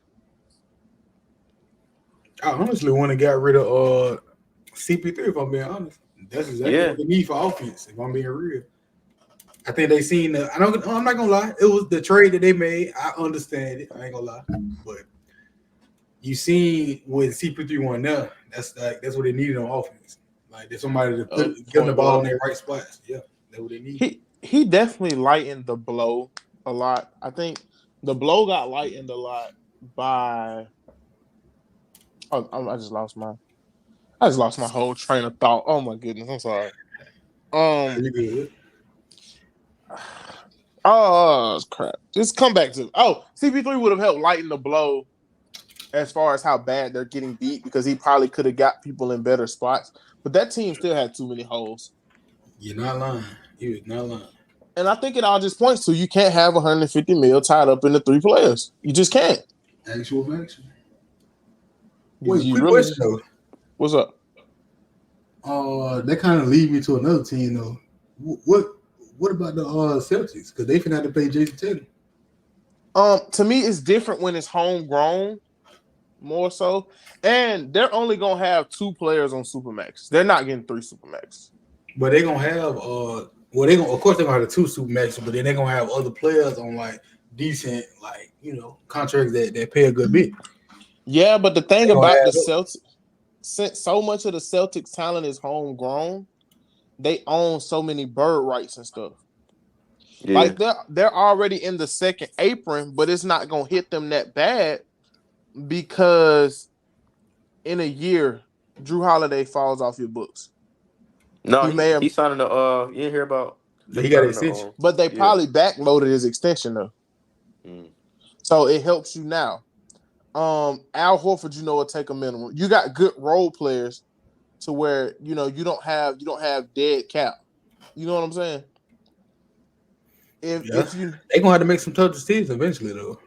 I honestly want to get rid of CP3 if I'm being honest. That's exactly Yeah. what they need for offense. If I'm being real, I think they seen the. I'm not gonna lie. It was the trade that they made. I understand it. I ain't gonna lie, but you seen with CP3 one now. That's what they needed on offense. Like there's somebody to get them the Point ball in guard. their right spots. Yeah, that's what they need. He definitely lightened the blow a lot. I think the blow got lightened a lot by. Oh, I just lost my whole train of thought. Oh my goodness, I'm sorry. You good? Oh crap! Just come back to. Oh, CP3 would have helped lighten the blow as far as how bad they're getting beat because he probably could have got people in better spots. But that team still had too many holes. You're not lying. You is not lying. And I think it all just points to you can't have 150 mil tied up in the three players. You just can't. Actual facts. You, Wait, you quick really. question though. What's up? That kind of lead me to another team though. What about the Celtics? Because they finna have to play Jason Tatum. To me, it's different when it's homegrown, more so, and they're only gonna have two players on Supermax. They're not getting three Supermax. But they gonna have they gonna of course they're gonna have the two super maxes, but then they're gonna have other players on like decent contracts that pay a good bit. Yeah, but the thing They gonna about the add up. Celtics, since so much of the Celtics talent is homegrown, they own so many bird rights and stuff. Yeah. Like they're already in the second apron, but it's not gonna hit them that bad because in a year, Drew Holiday falls off your books. No, He may have, he signing the you didn't hear about they He got an signing the extension. but they yeah. probably backloaded his extension though. Mm. So it helps you now. Al Horford, will take a minimum. You got good role players to where you don't have dead cap. You know what I'm saying? Yeah, If you, they gonna have to make some tough decisions eventually though.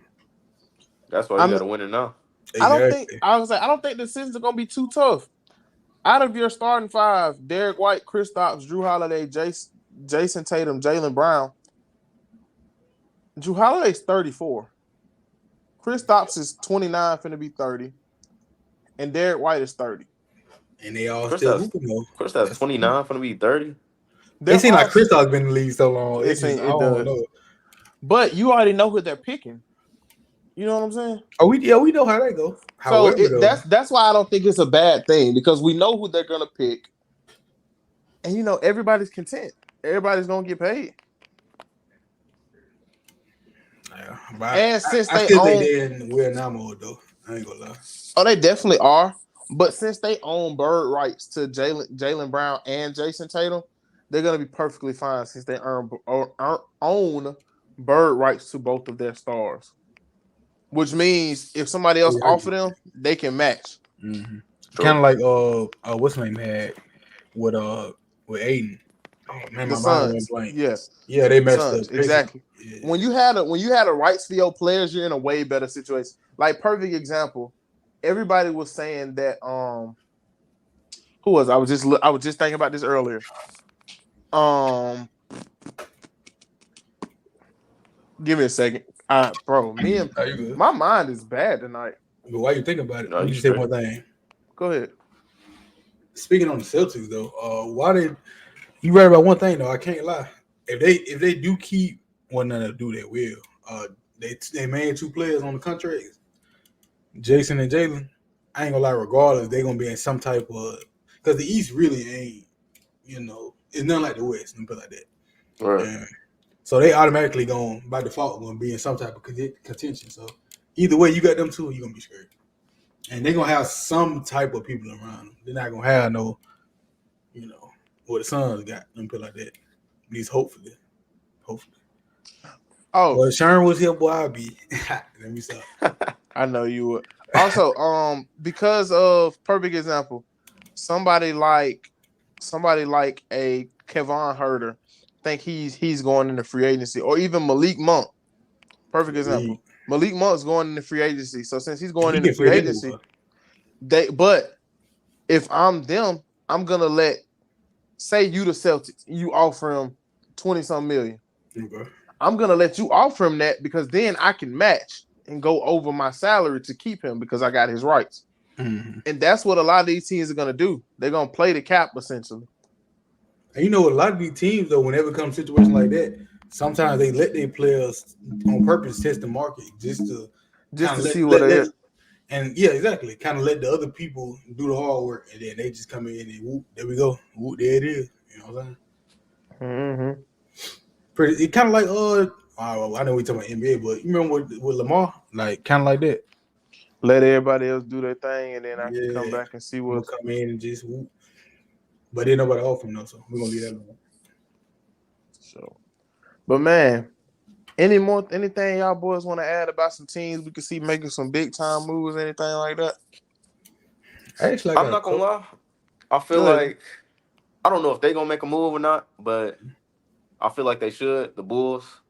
That's why you I'm, got to win it now. Exactly. I don't think the decisions are gonna be too tough. Out of your starting five, Derek White, Kristaps, Drew Holiday, Jason Tatum, Jaylen Brown. Drew Holiday's 34. Kristaps is 29, finna be 30, and Derek White is 30. And they all Chris, still hooping though. that's 29 for to be 30. It They're seems like all Kristaps been in the league so long. it It just seems I it don't does, know. but you already know who they're picking. You know what I'm saying? Oh, we know how that go. So However, though, that's why I don't think it's a bad thing because we know who they're gonna pick. and everybody's content. Everybody's gonna get paid. Yeah, but And since I they still think own, they're in weird now mode though. I ain't gonna lie. oh, they definitely are. But since they own bird rights to Jalen Brown and Jason Tatum, they're gonna be perfectly fine since they own bird rights to both of their stars. Which means if somebody else Yeah, I offer get them, they can match. mm-hmm. Kind True. of like what's his name had with with Aiden. Oh man, The my mind went Suns, blank. yeah, Yeah, they the matched up Suns, basically. exactly. Yeah. When you had a rights for your players, you're in a way better situation. Like perfect example, everybody was saying that who was I was just thinking about this earlier. Um, give me a second. Bro, me and Are you good? my mind is bad tonight. But while you think about it, No, let me you just say straight. one thing. Go ahead. Speaking on the Celtics though, why did you right about one thing though? I can't lie. If they do keep one to do, they will. They main two players on the contracts, Jason and Jalen. I ain't gonna lie. Regardless, they gonna be in some type of because the East really ain't. It's nothing like the West. Let me put it like that. Right. And so they automatically going by default going to be in some type of contention. So either way, you got them two, you are gonna be scared. And they're gonna have some type of people around them. They're not gonna have no, what the Suns got. Let me put it like that. At least hopefully. Hopefully. Oh, Well, Sharon was here, boy. I'll be. Let me stop. I know you would. Also, because of perfect example, somebody like somebody like a Kevon Herter think he's going into free agency, or even Malik Monk. Perfect Malik. example. Malik Monk's going into free agency. So since he's And going he into can free fit agency, anywhere. but if I'm them, I'm gonna say you the Celtics, you offer him 20 some million. Okay. I'm gonna let you offer him that because then I can match and go over my salary to keep him because I got his rights. Mm-hmm. And that's what a lot of these teams are gonna do. They're gonna play the cap essentially. And you know what? A lot of these teams, though, whenever it comes to situations like that, sometimes they let their players on purpose test the market just to Just kind to of see what let it that is. and yeah, exactly. Kind of let the other people do the hard work, and then they just come in and whoop, there we go, whoop, there it is. You know what I'm saying? Mm-hmm. Pretty. It kind of like I know we talking about NBA, but you remember with Lamar, like kind of like that. Let everybody else do their thing, and then I can come Yeah, back and see I'm gonna what's come in and just whoop, but then nobody offer him though, so we're gonna leave that alone. so. But man, anything y'all boys want to add about some teams we can see making some big time moves, anything like that? Actually, I I'm got a not gonna couple. lie. I feel Go ahead. like I don't know if they're gonna make a move or not, but I feel like they should. The Bulls.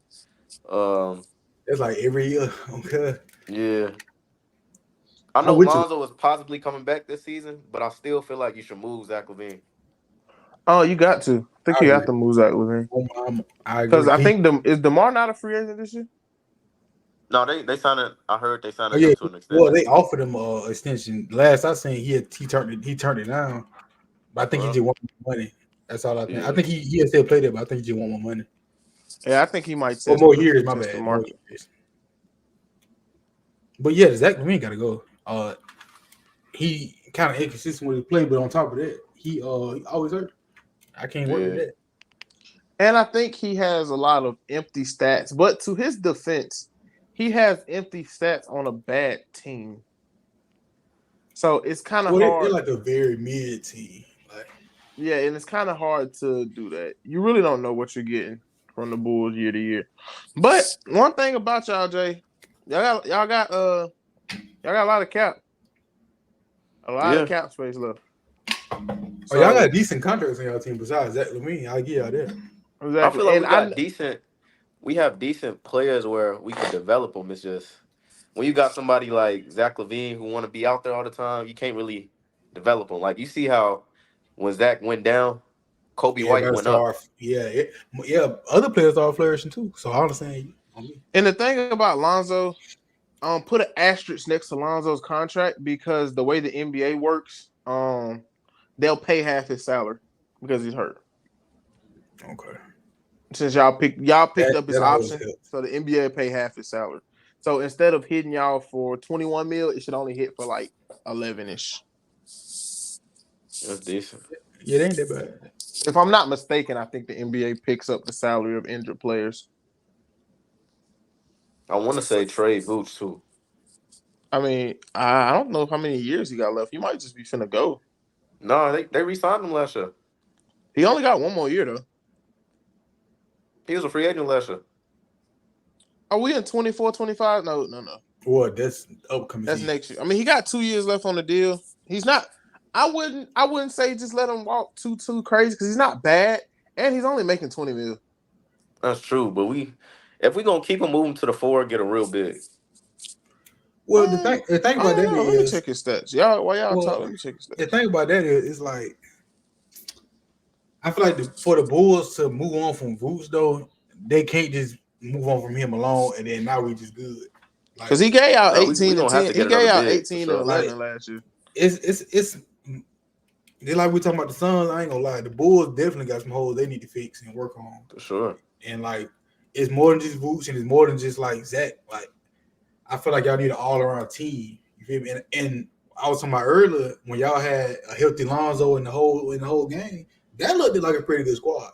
Um, It's like every year. Okay, yeah. I I'm know with you. Lonzo is possibly coming back this season, but I still feel like you should move Zach LaVine. Oh, you got to. I think I you agree. got to move Zach Levine I because agree. I think is Demar not a free agent this year? No, they signed it. I heard they signed Oh him yeah. to an Well, extension. they offered him extension. Last I seen, he turned it down. But I think he Well, just want more money. That's all I think. I yeah, think he still played it, but I think he just want more money Yeah, I think he might or test more the years. My test the bad, more market. years. But yeah, Zach LaVine got to go. He kind of inconsistent with his play, but on top of that, he always hurt. I can't work with yeah, that. And I think he has a lot of empty stats. But to his defense, he has empty stats on a bad team. So it's kind of Well, they're hard. like a very mid team. Like Yeah, and it's kind of hard to do that. You really don't know what you're getting from the Bulls year to year. But one thing about y'all, Jay, y'all got a lot of cap. A lot of yeah. cap space left. oh, y'all So got decent contracts on y'all team besides Zach LaVine. I'll give y'all that. I exactly. feel like And we got decent. We have decent players where we can develop them. It's just when you got somebody like Zach LaVine who want to be out there all the time, you can't really develop them. Like you see how when Zach went down, Kobe White Everybody went up. start, yeah. Other players are flourishing too. So I understand you on me. the thing about Lonzo, put an asterisk next to Lonzo's contract because the way the NBA works, they'll pay half his salary because he's hurt. Okay, Since y'all picked up his that always option, helps. so the NBA pay half his salary. So instead of hitting y'all for 21 mil, it should only hit for like 11 ish. That's decent. Yeah, they ain't that bad. If I'm not mistaken, I think the NBA picks up the salary of injured players. I want to say trade Vooch too. I mean, I don't know how many years he got left. He might just be finna go. No, they re-signed him last year. He only got one more year though. He was a free agent last year. Are we in 24, 25? No. Well, that's upcoming That's season. next year. I mean, he got 2 years left on the deal. He's not. I wouldn't say just let him walk too crazy because he's not bad, and he's only making 20 mil. That's true, but if we gonna keep him moving to the forward, get a real big. Well, the thing I about don't that know. Let me is, check his stats. Y'all, while y'all talk, well, let me check his the stats. thing about that is, it's like I feel like for the Bulls to move on from Vooch though, they can't just move on from him alone and then now we just good. Because Like he gave out No, we 18 and gonna have 10. to He get another gave out big for 18 and sure. like 11 last year. it's they like we talking about the Suns. I ain't gonna lie, the Bulls definitely got some holes they need to fix and work on. For sure. And like it's more than just Vooch and it's more than just like Zach. Like I feel like y'all need an all around team. You feel me? And I was talking about earlier when y'all had a healthy Lonzo in the whole game. That looked like a pretty good squad.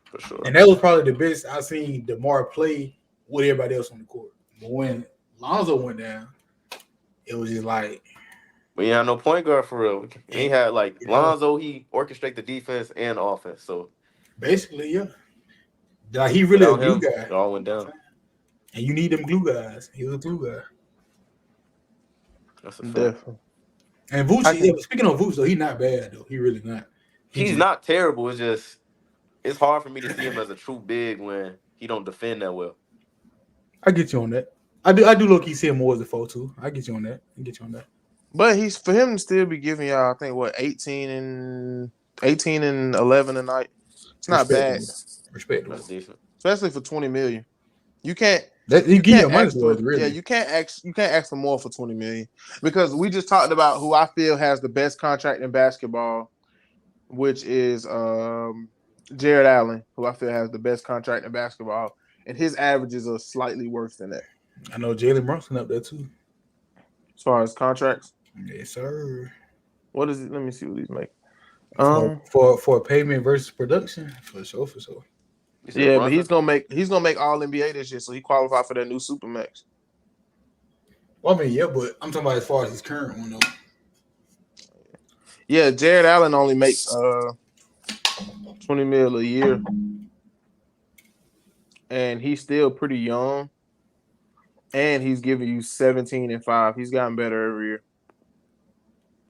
For sure. And that was probably the best I seen DeMar play with everybody else on the court. But when Lonzo went down, it was just like, We ain't had no point guard for real. He had like you know, Lonzo. He orchestrate the defense and offense. So basically, yeah. Like he really a without glue him, guy. it all went down. And you need them glue guys. He was a glue guy. That's a fact. Definitely. And Vooch, I yeah, can. but speaking of Vooch, though, he not bad though. He really not. He He's just not terrible. It's just it's hard for me to see him as a true big when he don't defend that well. I get you on that. I do look see him more as a 4-2. I get you on that. I get you on that. But he's for him to still be giving y'all, I think, what 18 and 11 a night. It's not bad, Respectable. Respectable. That's decent. especially for 20 million. You can't That you you get can't your money's ask for worth, really. you can't ask for more for 20 million because we just talked about who I feel has the best contract in basketball, which is Jared Allen, who I feel has the best contract in basketball, and his averages are slightly worse than that I know Jalen Brunson up there too. as far as contracts. Yes, sir. What is it? Let me see what he's making. For for payment versus production, for sure, for sure. You said Yeah, but Brunson? he's gonna make All NBA this year, so he qualified for that new Supermax. Well, I mean, yeah, but I'm talking about as far as his current one though. Yeah, Jared Allen only makes 20 mil a year, and he's still pretty young. And he's giving you 17 and 5. He's gotten better every year.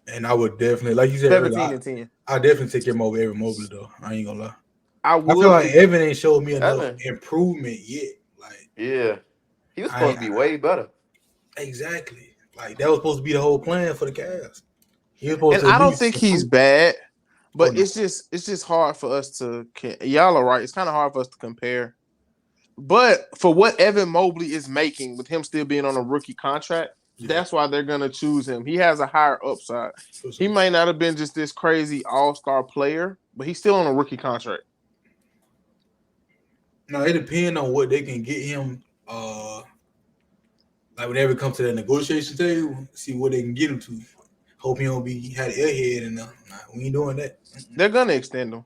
And I would definitely, like you said earlier, 17 and 10. I definitely take him over Evan Mobley though. I ain't gonna lie. I I feel would like if Evan ain't showed me enough Evan. improvement yet. Like Yeah. He was supposed I to be way better. exactly like that was supposed to be the whole plan for the Cavs. He was supposed and to at I don't least think he's improve. bad, Oh but no, it's just hard for us to y'all are right. It's kind of hard for us to compare. But for what Evan Mobley is making with him still being on a rookie contract, yeah, that's why they're gonna choose him. He has a higher upside. for He sure. may not have been just this crazy all-star player, but he's still on a rookie contract. No, it depends on what they can get him. Like whenever it comes to that negotiation table, see what they can get him to. Hope he don't be had an airhead and nah, we ain't doing that. They're gonna extend him.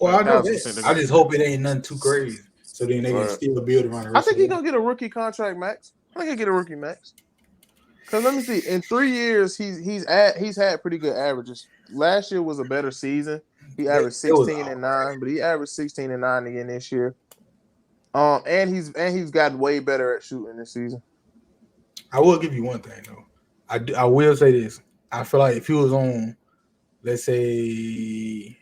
Well, Like I know 1,000% that. they're I gonna just extend hope him. it ain't nothing too crazy. So then they can Right. still build around the I rest think of the he's way. gonna get a rookie contract max. I think he'll get a rookie max. Cause let me see, in 3 years, he's had pretty good averages. Last year was a better season. He averaged It was 16 all and right. 9, but he averaged 16 and 9 again this year. And he's gotten way better at shooting this season. I will give you one thing though. I will say this. I feel like if he was on, let's say,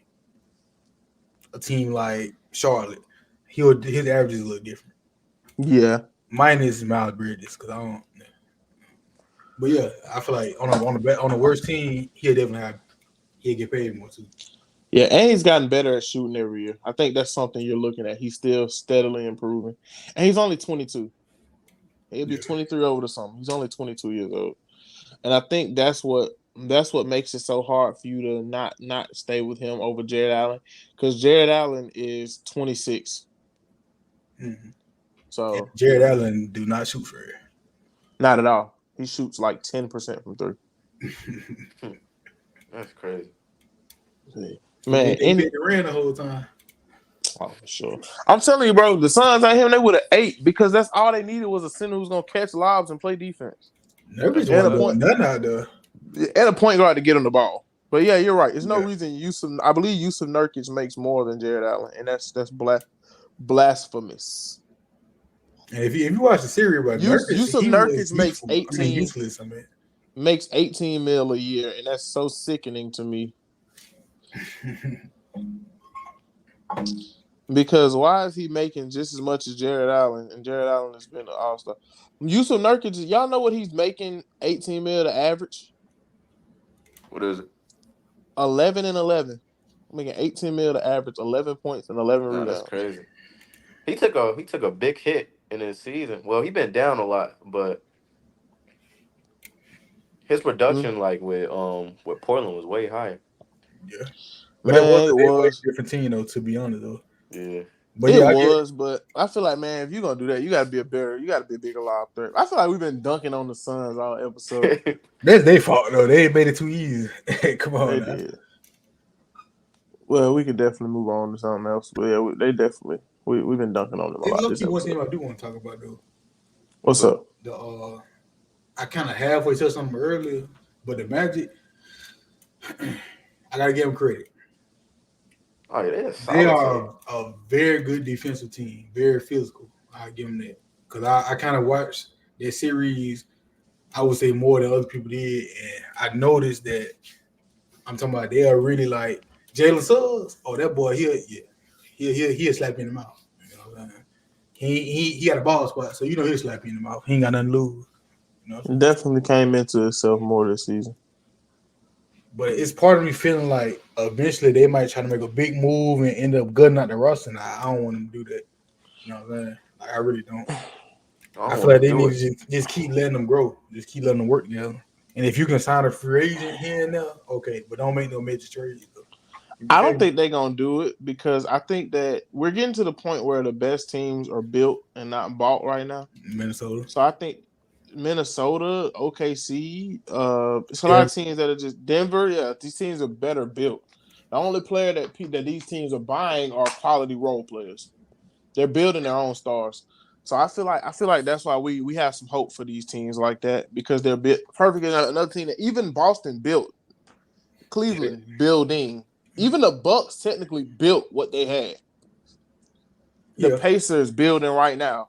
a team like Charlotte, his averages look different. Yeah, Minus Miles Bridges because I don't. But yeah, I feel like on the worst team, he'll get paid more too. yeah, and he's gotten better at shooting every year. I think that's something you're looking at. He's still steadily improving, and he's only 22. He'll be Yeah. 23 over the summer. He's only 22 years old. And I think that's what makes it so hard for you to not stay with him over Jared Allen because Jared Allen is 26. Mm-hmm. And So Jared Allen do not shoot for it. not at all. He shoots like 10% from three. That's crazy. Man, They been ran the whole time. oh, for sure. I'm telling you, bro, the Suns at him, they would have ate because that's all they needed was a center who's gonna catch lobs and play defense. Nurkic And a wasn't point doing nothing out there. and a point guard to get him the ball. But yeah, you're right. There's no Yeah. reason I believe Yusuf Nurkic makes more than Jared Allen, and that's blasphemous. And if you watch the series about Nurkic, Yusuf he was Nurkic makes useful. 18 useless. makes 18 mil a year, and that's so sickening to me. Because why is he making just as much as Jared Allen? And Jared Allen has been an all-star. Yusuf Nurkic, y'all know what he's making 18 mil to average? What is it? 11 and 11. Making 18 mil to average, 11 points and 11 Nah, that's rebounds. crazy. He took a big hit in his season. Well, he been down a lot, but his production with Portland was way higher. Yeah. But Man, it they were a was. different team though, to be honest though. Yeah. But It yeah, was, but I feel like, man, if you're gonna do that, you gotta be a bigger lob threat. I feel like we've been dunking on the Suns all episode. that's their fault though. They made it too easy. Come on, They now. did. Well, we could definitely move on to something else. But yeah, we've been dunking on them a Hey, lot. low-key, one thing I do want to talk about though. What's up? I kind of halfway said something earlier, but the Magic, I gotta give them credit. Oh, yeah, They are a very good defensive team, very physical. I give them that because I kind of watched their series. I would say more than other people did, and I noticed that I'm talking about they are really like Jalen Suggs. Oh, that boy, he'll slap you in the mouth. You know what I'm saying? He got a ball spot, so he'll slap you in the mouth. He ain't got nothing to lose. You know, Definitely came into itself more this season. but it's part of me feeling like eventually they might try to make a big move and end up gutting out the roster. And I don't want them to do that. You know what I'm saying? Like, I really don't. I feel like they need to just keep letting them grow. Just keep letting them work together. And if you can sign a free agent here and there, okay. But don't make no major trades. I don't think they're going to do it because I think that we're getting to the point where the best teams are built and not bought right now. Minnesota. So I think Minnesota, OKC, it's a lot of teams that are just Denver. Yeah, these teams are better built. The only player that these teams are buying are quality role players. They're building their own stars. So I feel like that's why we have some hope for these teams like that because they're built perfect. Another team that even Boston built, Cleveland building, even the Bucks technically built what they had. The Pacers building right now.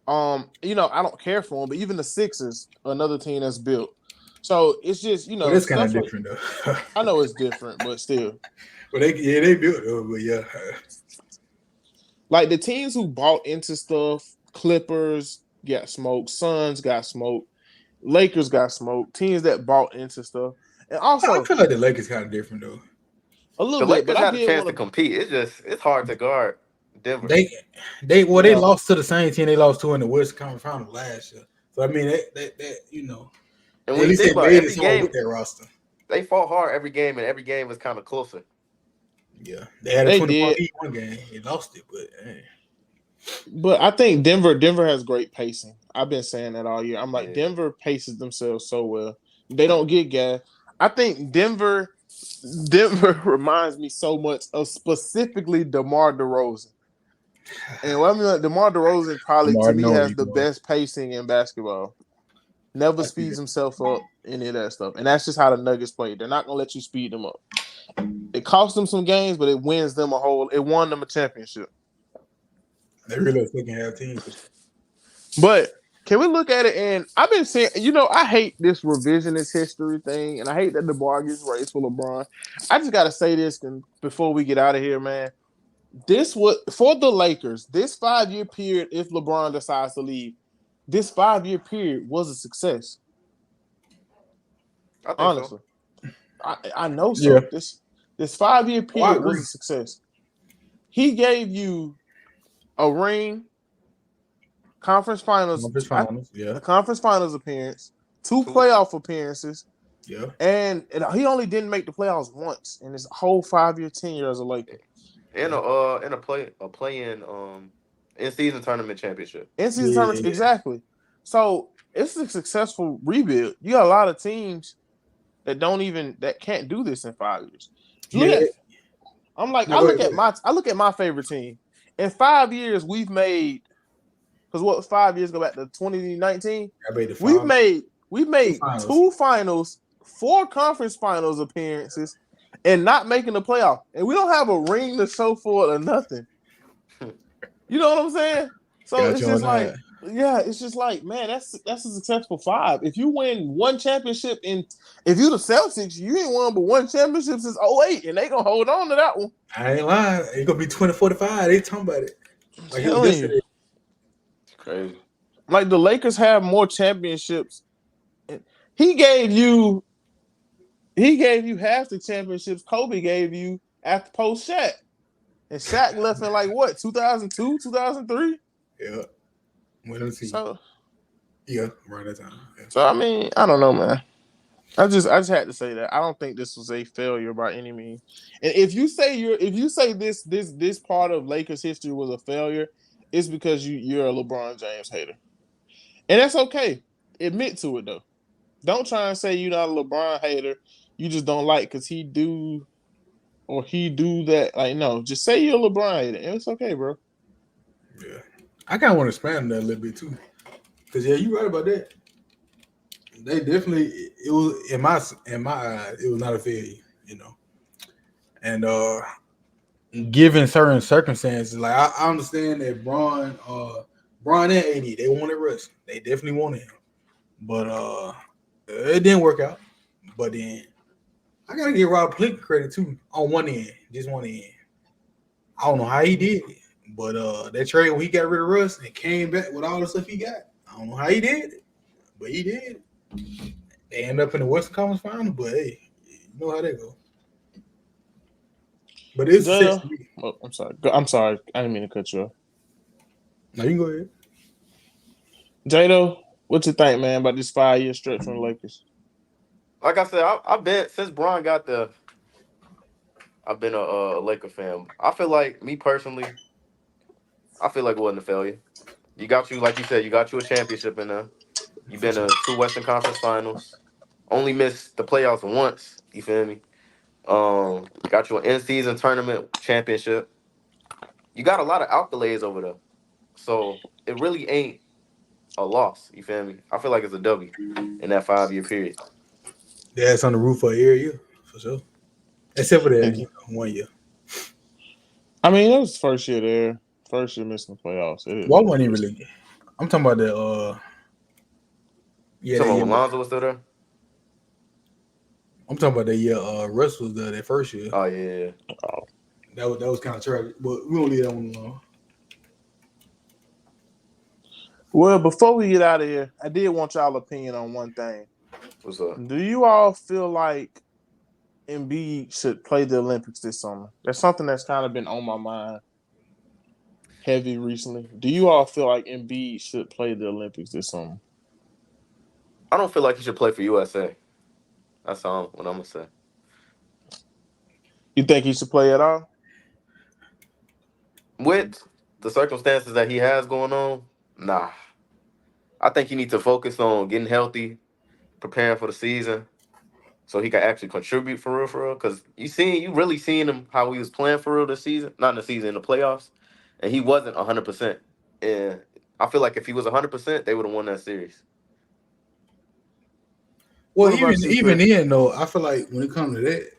I don't care for them, but even the Sixers, another team that's built. So it's just, but it's kind of different though. I know it's different, but still. But they built though, but yeah. Like the teams who bought into stuff, Clippers got smoked, Suns got smoked, Lakers got smoked, teams that bought into stuff. And also I feel like the Lakers kind of different though. A little bit, but had a chance to compete. It's hard to guard Denver. They lost to the same team they lost to in the Western Conference Final last year. So I mean that you know. And when you think about every game with their roster, they fought hard every game, and every game was kind of closer. Yeah, they had a 21 lead one game. They lost it, but I think Denver has great pacing. I've been saying that all year. I'm like Denver paces themselves so well. They don't get gas. I think Denver reminds me so much of specifically DeMar DeRozan. And what I mean, like, DeMar DeRozan probably to me has the best pacing in basketball. Never speeds himself up, any of that stuff. And that's just how the Nuggets play. They're not going to let you speed them up. It cost them some games, but it wins them it won them a championship. They really looking at teams. But can we look at it? And I've been saying, I hate this revisionist history thing, and I hate that the bar gets raised for LeBron. I just got to say this before we get out of here, man. This was for the Lakers. This 5-year period, if LeBron decides to leave, this 5-year period was a success. I think honestly, so. I know so. Yeah. This 5-year period was a success. He gave you a ring, conference finals, a conference finals appearance, two playoff appearances. Yeah, and he only didn't make the playoffs once in his whole 5-year tenure as a Laker. And a play-in in-season tournament championship. In-season tournament, exactly. So it's a successful rebuild. You got a lot of teams that can't do this in 5 years. Look Yeah. at I'm like, No, go ahead. Go ahead. I look at my favorite team. In 5 years, we've made because what 5 years go back to 2019. I made the We've final made two finals. two finals, four conference finals appearances, and not making the playoff. And we don't have a ring to show for it or nothing. You know what I'm saying? So Got it's you on just that. like, yeah, it's just like, man, that's a successful five. If you win one championship in if you the Celtics, you ain't won but one championship since '08, and they gonna hold on to that one. I ain't lying. It's gonna be 2045. They talking about it I'm like it was telling you. yesterday. It's crazy. Like the Lakers have more championships. He gave you he gave you half the championships Kobe gave you after post Shaq. And Shaq left in like what, 2002, 2003? Yeah. Win them team. So Yeah, around that time. Yeah. so I mean, I don't know, man. I just had to say that. I don't think this was a failure by any means. And if you say this part of Lakers history was a failure, it's because you're a LeBron James hater. And that's okay. Admit to it though. Don't try and say you're not a LeBron hater. You just don't like because he do that. Like, no, just say you're a LeBron hater. And it's okay, bro. Yeah. I kind of want to expand on that a little bit too, because yeah, you right about that. They definitely it was in my eyes it was not a failure, you know. And given certain circumstances, like I understand that Braun and AD they wanted Russ, they definitely wanted him, but it didn't work out. But then I gotta give Rob Pelinka credit too on one end, just one end. I don't know how he did it, but that trade when he got rid of Russ and came back with all the stuff he got, I don't know how he did it, but he did. They end up in the Western Conference Final, but hey, you know how they go. But it's success Jada, to me. oh, I'm sorry. I'm sorry. I didn't mean to cut you off. Now you can go ahead. Jado, what you think, man, about this 5 year stretch from the Lakers? Like I said, I've been since Bron got the. I've been a Laker fan. I feel like me personally, I feel like it wasn't a failure. You got you like you said, you got you a championship in there. You've For been sure. to two Western Conference Finals. Only missed the playoffs once. You feel me? Got you an in season tournament championship. You got a lot of accolades over there, so it really ain't a loss. You feel me? I feel like it's a W in that 5 year period. That's on the roof for every year, for sure. Except for that, Yeah. 1 year. I mean, it was first year there. First year missing the playoffs. It is Well, I what wasn't it even is. really. I'm talking about the You yeah, that talking year. about when Lonzo was still there? I'm talking about that year Russ was there that first year. Oh yeah. Oh. That was kind of tragic. But we don't leave that one alone. Well, before we get out of here, I did want y'all opinion on one thing. What's up? Do you all feel like Embiid should play the Olympics this summer? That's something that's kind of been on my mind heavy recently. Do you all feel like Embiid should play the Olympics this summer? I don't feel like he should play for USA. That's all what I'm gonna say. You think he should play at all? With the circumstances that he has going on, nah. I think he needs to focus on getting healthy, preparing for the season, so he can actually contribute for real. Because you really seen him how he was playing for real this season, not in the season, in the playoffs, and he wasn't 100%. And I feel like if he was 100%, they would have won that series. Well, What even about you, even Chris? then though, I feel like when it comes to that,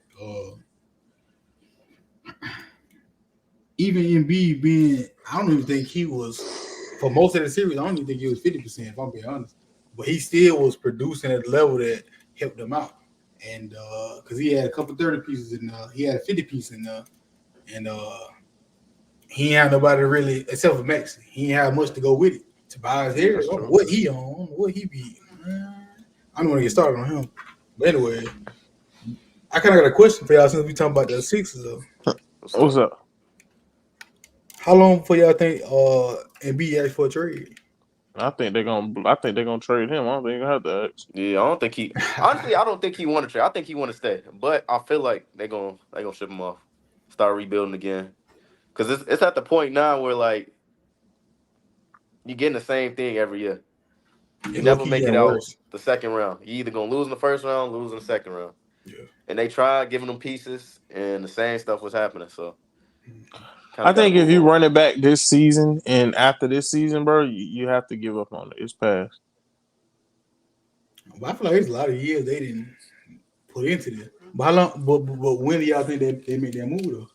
even Embiid being, I don't even think he was for most of the series. I don't even think he was 50%. If I'm being honest, but he still was producing at a level that helped him out, and because he had a couple 30 pieces in, he had a 50 piece in, and he ain't had nobody really except for Max. He ain't have much to go with it. Tobias Yeah, Harris, that's I don't know true. what he on, what he be. I don't want to get started on him. But anyway, I kind of got a question for y'all since we talking about the Sixers. What's What's up? up? How long before y'all think Embiid asked for a trade? I think they're gonna trade him. I don't think you have to ask. Yeah, I don't think he. Honestly, I don't think he want to trade. I think he want to stay, but I feel like they gonna ship him off, start rebuilding again. Because it's at the point now where like you're getting the same thing every year. You It low never key make it getting out worse. the second round. You either gonna lose in the first round, lose in the second round. Yeah. And they tried giving them pieces, and the same stuff was happening. So kind I of got to think if move you on. run it back this season and after this season, bro, you have to give up on it. It's past. But I feel like there's a lot of years they didn't put into this. But how long? But when do y'all think they made that move though?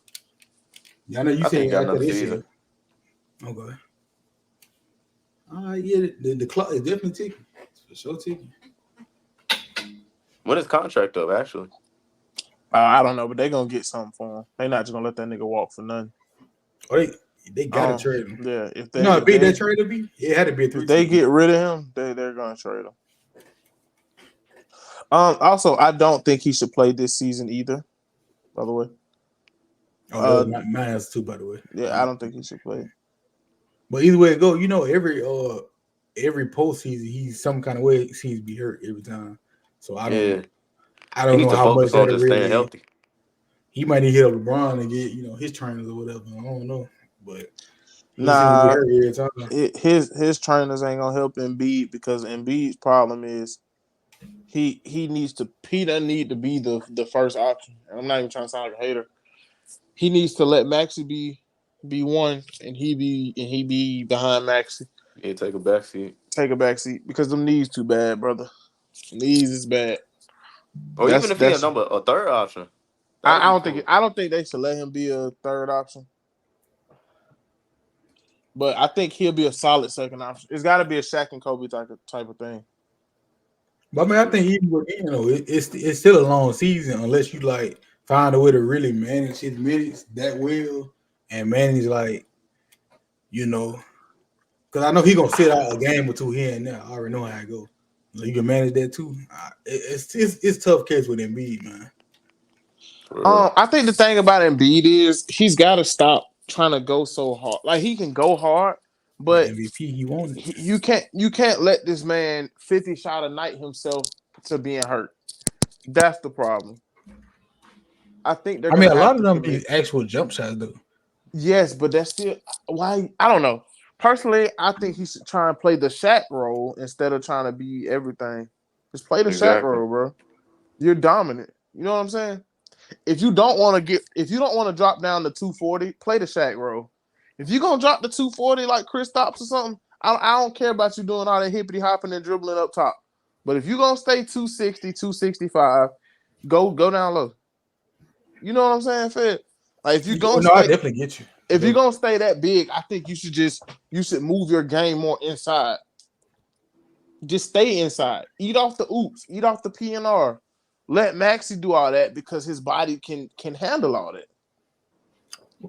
Y'all know you I think saying got after another this season. year. Okay. Yeah, the clock is definitely ticking. It's for sure ticking. When is contract up? Actually, I don't know, but they're gonna get something for him. They're not just gonna let that nigga walk for nothing. Oh, they gotta trade him. Yeah, if You they know how if big that they trade would be? It had to be a if they 3 team. get rid of him, they're gonna trade him. Also, I don't think he should play this season either. By the way, Oh, that was uh, my answer too, by the way. yeah, I don't think he should play. But either way it go, every postseason he's some kind of way seems to be hurt every time. So I don't yeah, I he don't needs know to how much focus on that'll just staying really. healthy. He might need to hit up LeBron and get his trainers or whatever. I don't know, but he seems to be Nah, hurt every time. his trainers ain't gonna help Embiid because Embiid's problem is he needs to he doesn't need to be the first option. I'm not even trying to sound like a hater. He needs to let Maxi be one and he be behind Maxi. Yeah, take a back seat. Take a back seat because them knees too bad, brother. Knees is bad. Or even if he That's a third option, that'll be cool. I don't think they should let him be a third option. But I think he'll be a solid second option. It's got to be a Shaq and Kobe type of thing. But I mean, I think even with it's still a long season unless you like find a way to really manage his minutes that well and manage you know because I know he gonna sit out a game or two here and there. I already know how it go. You can manage that too. It's tough case with Embiid, man. For real. I think the thing about Embiid is he's got to stop trying to go so hard. Like he can go hard, But but MVP, he won it. you can't let this man 50 shot a night himself to being hurt. That's the problem. I think they're I mean, gonna a have lot of to them be commit. actual jump shots though. Yes, but that's still why I don't know. Personally, I think he should try and play the Shaq role instead of trying to be everything. Just play the Shaq Exactly. role, bro. You're dominant. You know what I'm saying? If you don't want to drop down to 240, play the Shaq role. If you're gonna drop to 240 like Chris Stops or something, I don't care about you doing all that hippity hopping and dribbling up top. But if you're gonna stay 260, 265, go down low. You know what I'm saying, Fed? Like No, I definitely get you. For if you're sure. gonna stay that big, I think you should move your game more inside. Just stay inside. Eat off the oops. Eat off the PNR. Let Maxi do all that because his body can handle all that.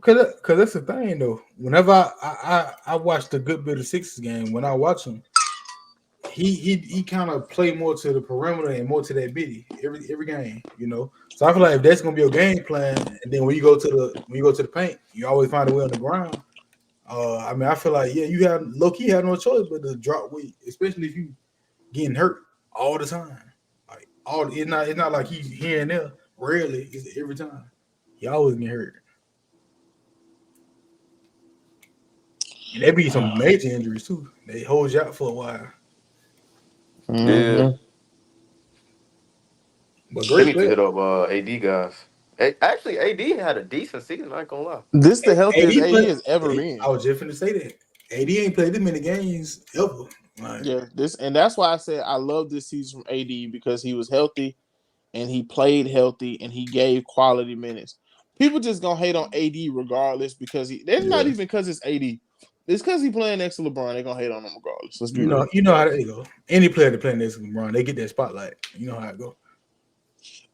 Cause that's the thing though. Whenever I watched a good bit of Sixers game, when I watch him, he kind of play more to the perimeter and more to that biddy every game, So I feel like if that's gonna be your game plan, and then when you go to the paint, you always find a way on the ground. I mean, I feel like you have low key have no choice but to drop weight, especially if you getting hurt all the time. Like it's not like he's here and there. Rarely, it's every time. He always get hurt. And there be some major injuries too. They hold you out for a while. Yeah, Mm-hmm. But they great need to player. hit up AD guys. Actually, AD had a decent season. I ain't gonna lie. This the healthiest AD AD play. has ever been. I was just finna say that. AD ain't played this many games ever. Like, Yeah, and that's why I said I love this season from AD because he was healthy and he played healthy and he gave quality minutes. People just gonna hate on AD regardless because it's not yeah, even because it's AD. It's because he playing next to LeBron. They're gonna hate on him regardless. Let's be you know, real. you know how they go. Any player that play next to LeBron, they get that spotlight. You know how it go.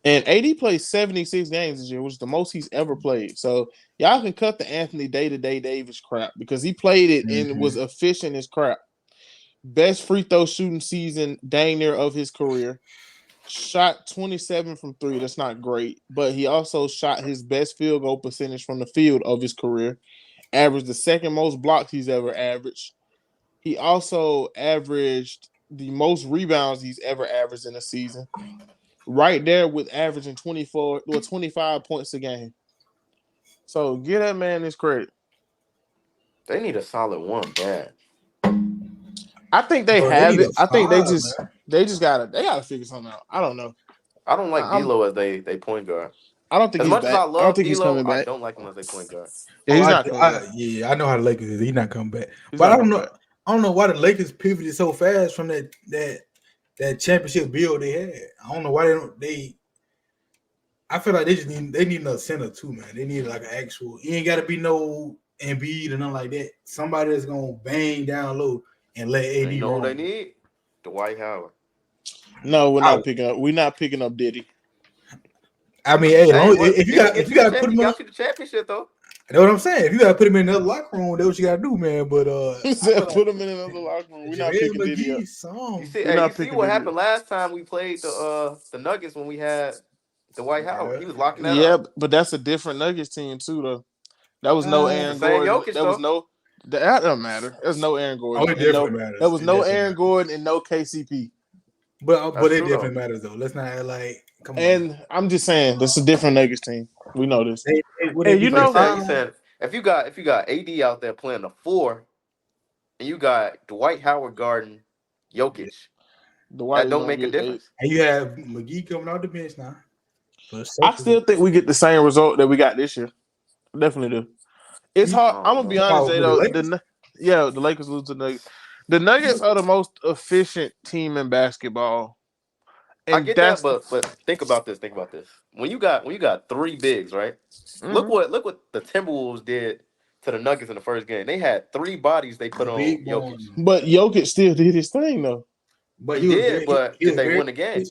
And AD played 76 games this year, which is the most he's ever played. So y'all can cut the Anthony Day-to-Day Davis crap because he played it and Mm-hmm. was efficient as crap. Best free throw shooting season dang near of his career. Shot 27 from three. That's not great, but he also shot his best field goal percentage from the field of his career. Averaged the second most blocks he's ever averaged. He also averaged the most rebounds he's ever averaged in a season. Right there with averaging 25 points a game. So give that man his credit. They need a solid one bad. I think they Bro, they have need it. a I think they five, just man. they just gotta figure something out. I don't know. I don't like I'm. D'Lo as they point guard. I don't think As he's much as back. I I don't love think he's D'Lo, coming I back. don't like him as they point guard. Yeah, he's not coming back. Yeah, I know how the Lakers is. He's not coming back. He's But not I don't coming know. back. I don't know why the Lakers pivoted so fast from that championship build they had. I don't know why they don't. I feel like they need another center too, man. They need like an actual. You ain't got to be no Embiid or nothing like that. Somebody that's gonna bang down low and let And you AD know who they roam. need? Dwight Howard. No, we're I, not picking up. We're not picking up Diddy. I mean, hey, Hey, what if did he you get you the got to put champ? He him on, got you the championship though. you know what I'm saying. If you got to put him in another locker room, that's what you got to do, man. But He I feel said, like "Put him in another locker room." We're not JaVale picking Diddy up. McGee, some, We're You not see picking what Diddy up. happened last time we played the Nuggets when we had Dwight Howard. yeah. He was locking that Yeah, up. but that's a different Nuggets team too, though. That was no It's the Aaron same Gordon. Jokic That was though. no. That don't matter. There's no Aaron Oh, Gordon it and no. definitely There matters. was It no definitely Aaron matters. Gordon and no KCP. But That's it true though. definitely matters though. Let's not act like come on now. And I'm just saying, this is a different Nuggets team. We know this. Would they And be you So you know, saying surprised? if you got AD out there playing the four and you got Dwight Howard guarding Yeah. Jokic, Dwight that was don't gonna make a get eight. difference. And you have McGee coming off the bench now. For I social. still think we get the same result that we got this year. Definitely do. It's You hard. I I'm don't gonna be know. honest, about Jay. with the Though Lakers? the Lakers lose to the Nuggets. The Nuggets are the most efficient team in basketball, I and get that, that's but think about this. Think about this. When you got three bigs, right? mhm. Look what the Timberwolves did to the Nuggets in the first game. They had three bodies they put on Big Jokic. bone. But Jokic still did his thing though. But He he was did, very but he did was they very win the game?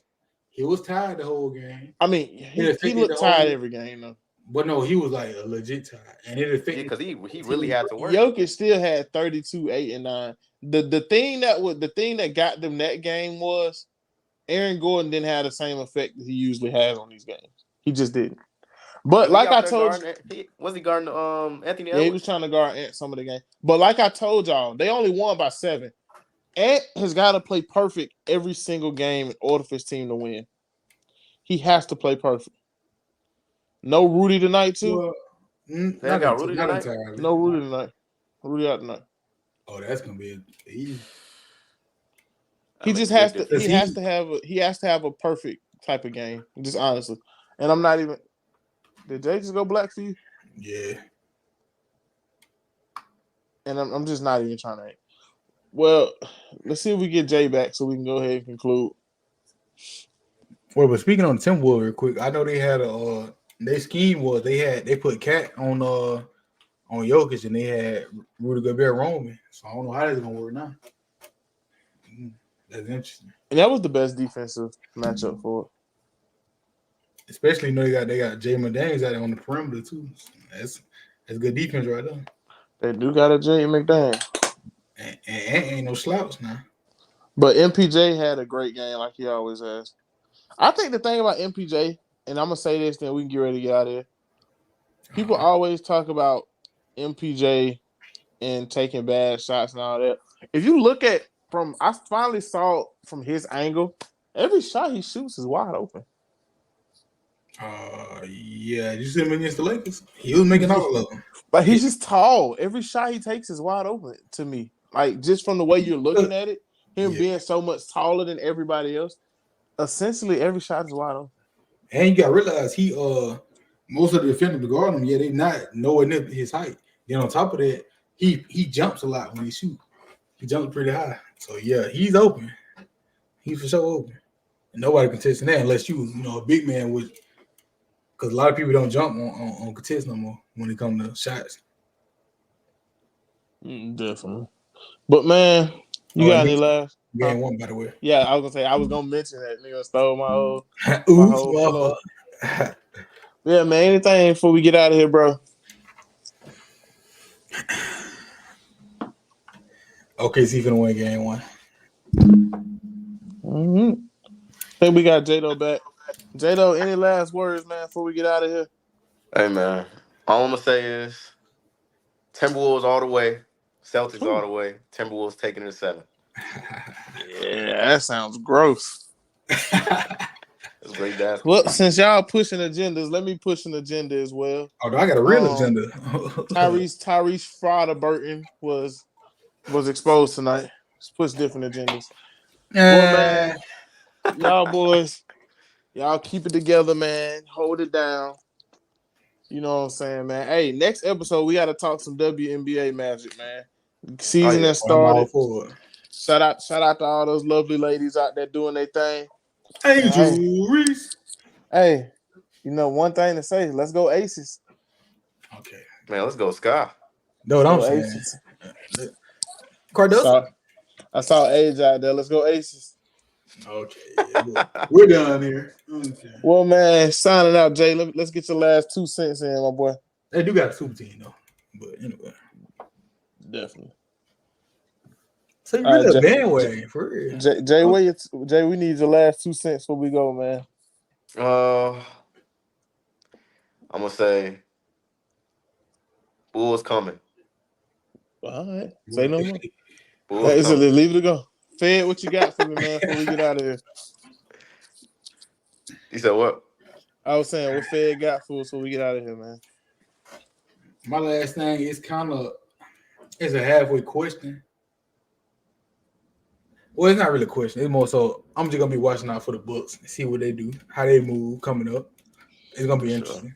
he was tired the whole game. I mean, It he affected the looked tired whole every game though. but no, he was like a legit tired. And it Yeah, affected because the he whole really team. had to work. Jokic still had 32, 8, and 9. The thing that got them that game was Aaron Gordon didn't have the same effect that he usually has on these games. He just didn't. But Was he like out I there told you, guarding? Was he guarding Anthony yeah, he was Edwards? trying to guard Ant some of the game. But like I told y'all, they only won by 7. Ant has got to play perfect every single game in order for his team to win. He has to play perfect. No Rudy tonight, too. Well, They ain't got Rudy not tonight. entirely. No Rudy tonight. Rudy out tonight. Oh, that's gonna be easy. That He make just a big has to. Cause difference. He has to have a perfect type of game. Just honestly, and I'm not even. Did Jay just go black for you? yeah. And I'm just not even trying to. Well, let's see if we get Jay back so we can go ahead and conclude. Well, but speaking on the Timberwolves real quick, I know they had their scheme was they put Cat on Jokic and they had Rudy Gobert roaming. So I don't know how that's gonna work now. That's interesting. And that was the best defensive matchup for it. Especially you know they got Jay McDaniels out there on the perimeter too. So that's good defense right there. They do got a Jay McDaniel. And ain't no slouch now. But MPJ had a great game like he always has. I think the thing about MPJ, and I'm gonna say this, then we can get ready to get out of here. People always talk about MPJ and taking bad shots and all that. If you look at I finally saw from his angle, every shot he shoots is wide open. Yeah, you see him against the Lakers. He was making all of them. Like he's just tall. Every shot he takes is wide open to me. Like just from the way you're looking at it, him being so much taller than everybody else, essentially every shot is wide open. And you gotta realize he most of the defenders to guard him, yeah, they not nowhere near his height. Then on top of that, he jumps a lot when he shoots. He jumps pretty high. So yeah, he's open. He's for sure open. And nobody contesting that unless you know a big man would, because a lot of people don't jump on contest no more when it comes to shots. Definitely. But man, you got any last? Game one, by the way. Yeah, I was gonna say I was gonna mention that nigga stole my whole Oops, flow. Yeah, man. Anything before we get out of here, bro? Okay, so you finna win game one. Mm-hmm. Think we got J-Lo back. J-Lo, any last words, man, before we get out of here? Hey man, all I'm gonna say is Timberwolves all the way, Celtics all the way. Timberwolves taking it to 7. Yeah, that sounds gross. It's great basketball. Well, since y'all pushing agendas, let me push an agenda as well. Oh, I got a real agenda. Tyrese Frauda Burton was exposed tonight. Let's push different agendas. Well, man, y'all boys, Y'all keep it together, man. Hold it down. You know what I'm saying, man. Hey, next episode we gotta talk some WNBA magic, man. Oh Season yeah, that I'm all started. for it. Shout out to all those lovely ladies out there doing their thing. And Angel Reese. hey, you know one thing to say. Let's go Aces. Okay. man, let's go Sky. Know what Let's I'm go saying? Aces. Cardoso? I saw Age out there. Let's go Aces. Okay, yeah, we're done here. Okay. Well, man, signing out, Jay. Let's get your last 2 cents in, my boy. They do got a super team though. But anyway. Definitely. So you All right, really a Jay. bandwagon for real. Jay, Jay, we need your last 2 cents before we go, man. I'm gonna say Bulls coming. All right. Say no more. Bulls Is it coming. leave it to go? Fed, what you got for me, man, before we get out of here? You said what? I was saying, what Fed got for us before we get out of here, man? My last thing is it's a halfway question. Well, it's not really a question. It's more so I'm just gonna be watching out for the Bucks, see what they do, how they move coming up. It's gonna For be sure. interesting.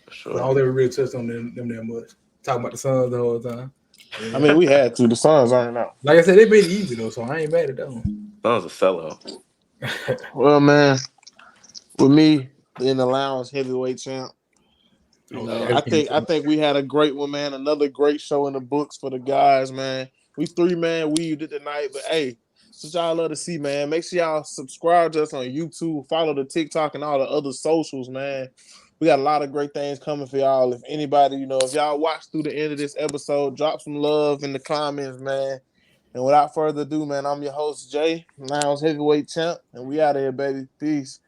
For I sure. don't ever really touched on them that much. Talking about the Suns the whole time. I mean, we had to. The Suns aren't out. Like I said, they made it easy though, so I ain't mad at them. That was a sellout. Well, man, with me in the lounge heavyweight champ, you know, I think we had a great one, man. Another great show in the books for the guys, man. We 3-man weaved it tonight, but hey, that's what y'all love to see, man. Make sure y'all subscribe to us on YouTube, follow the TikTok and all the other socials, man. We got a lot of great things coming for y'all. If anybody, if y'all watch through the end of this episode, drop some love in the comments, man. And without further ado, man, I'm your host, Jay, Lounge Heavyweight Champ, and we out of here, baby. Peace.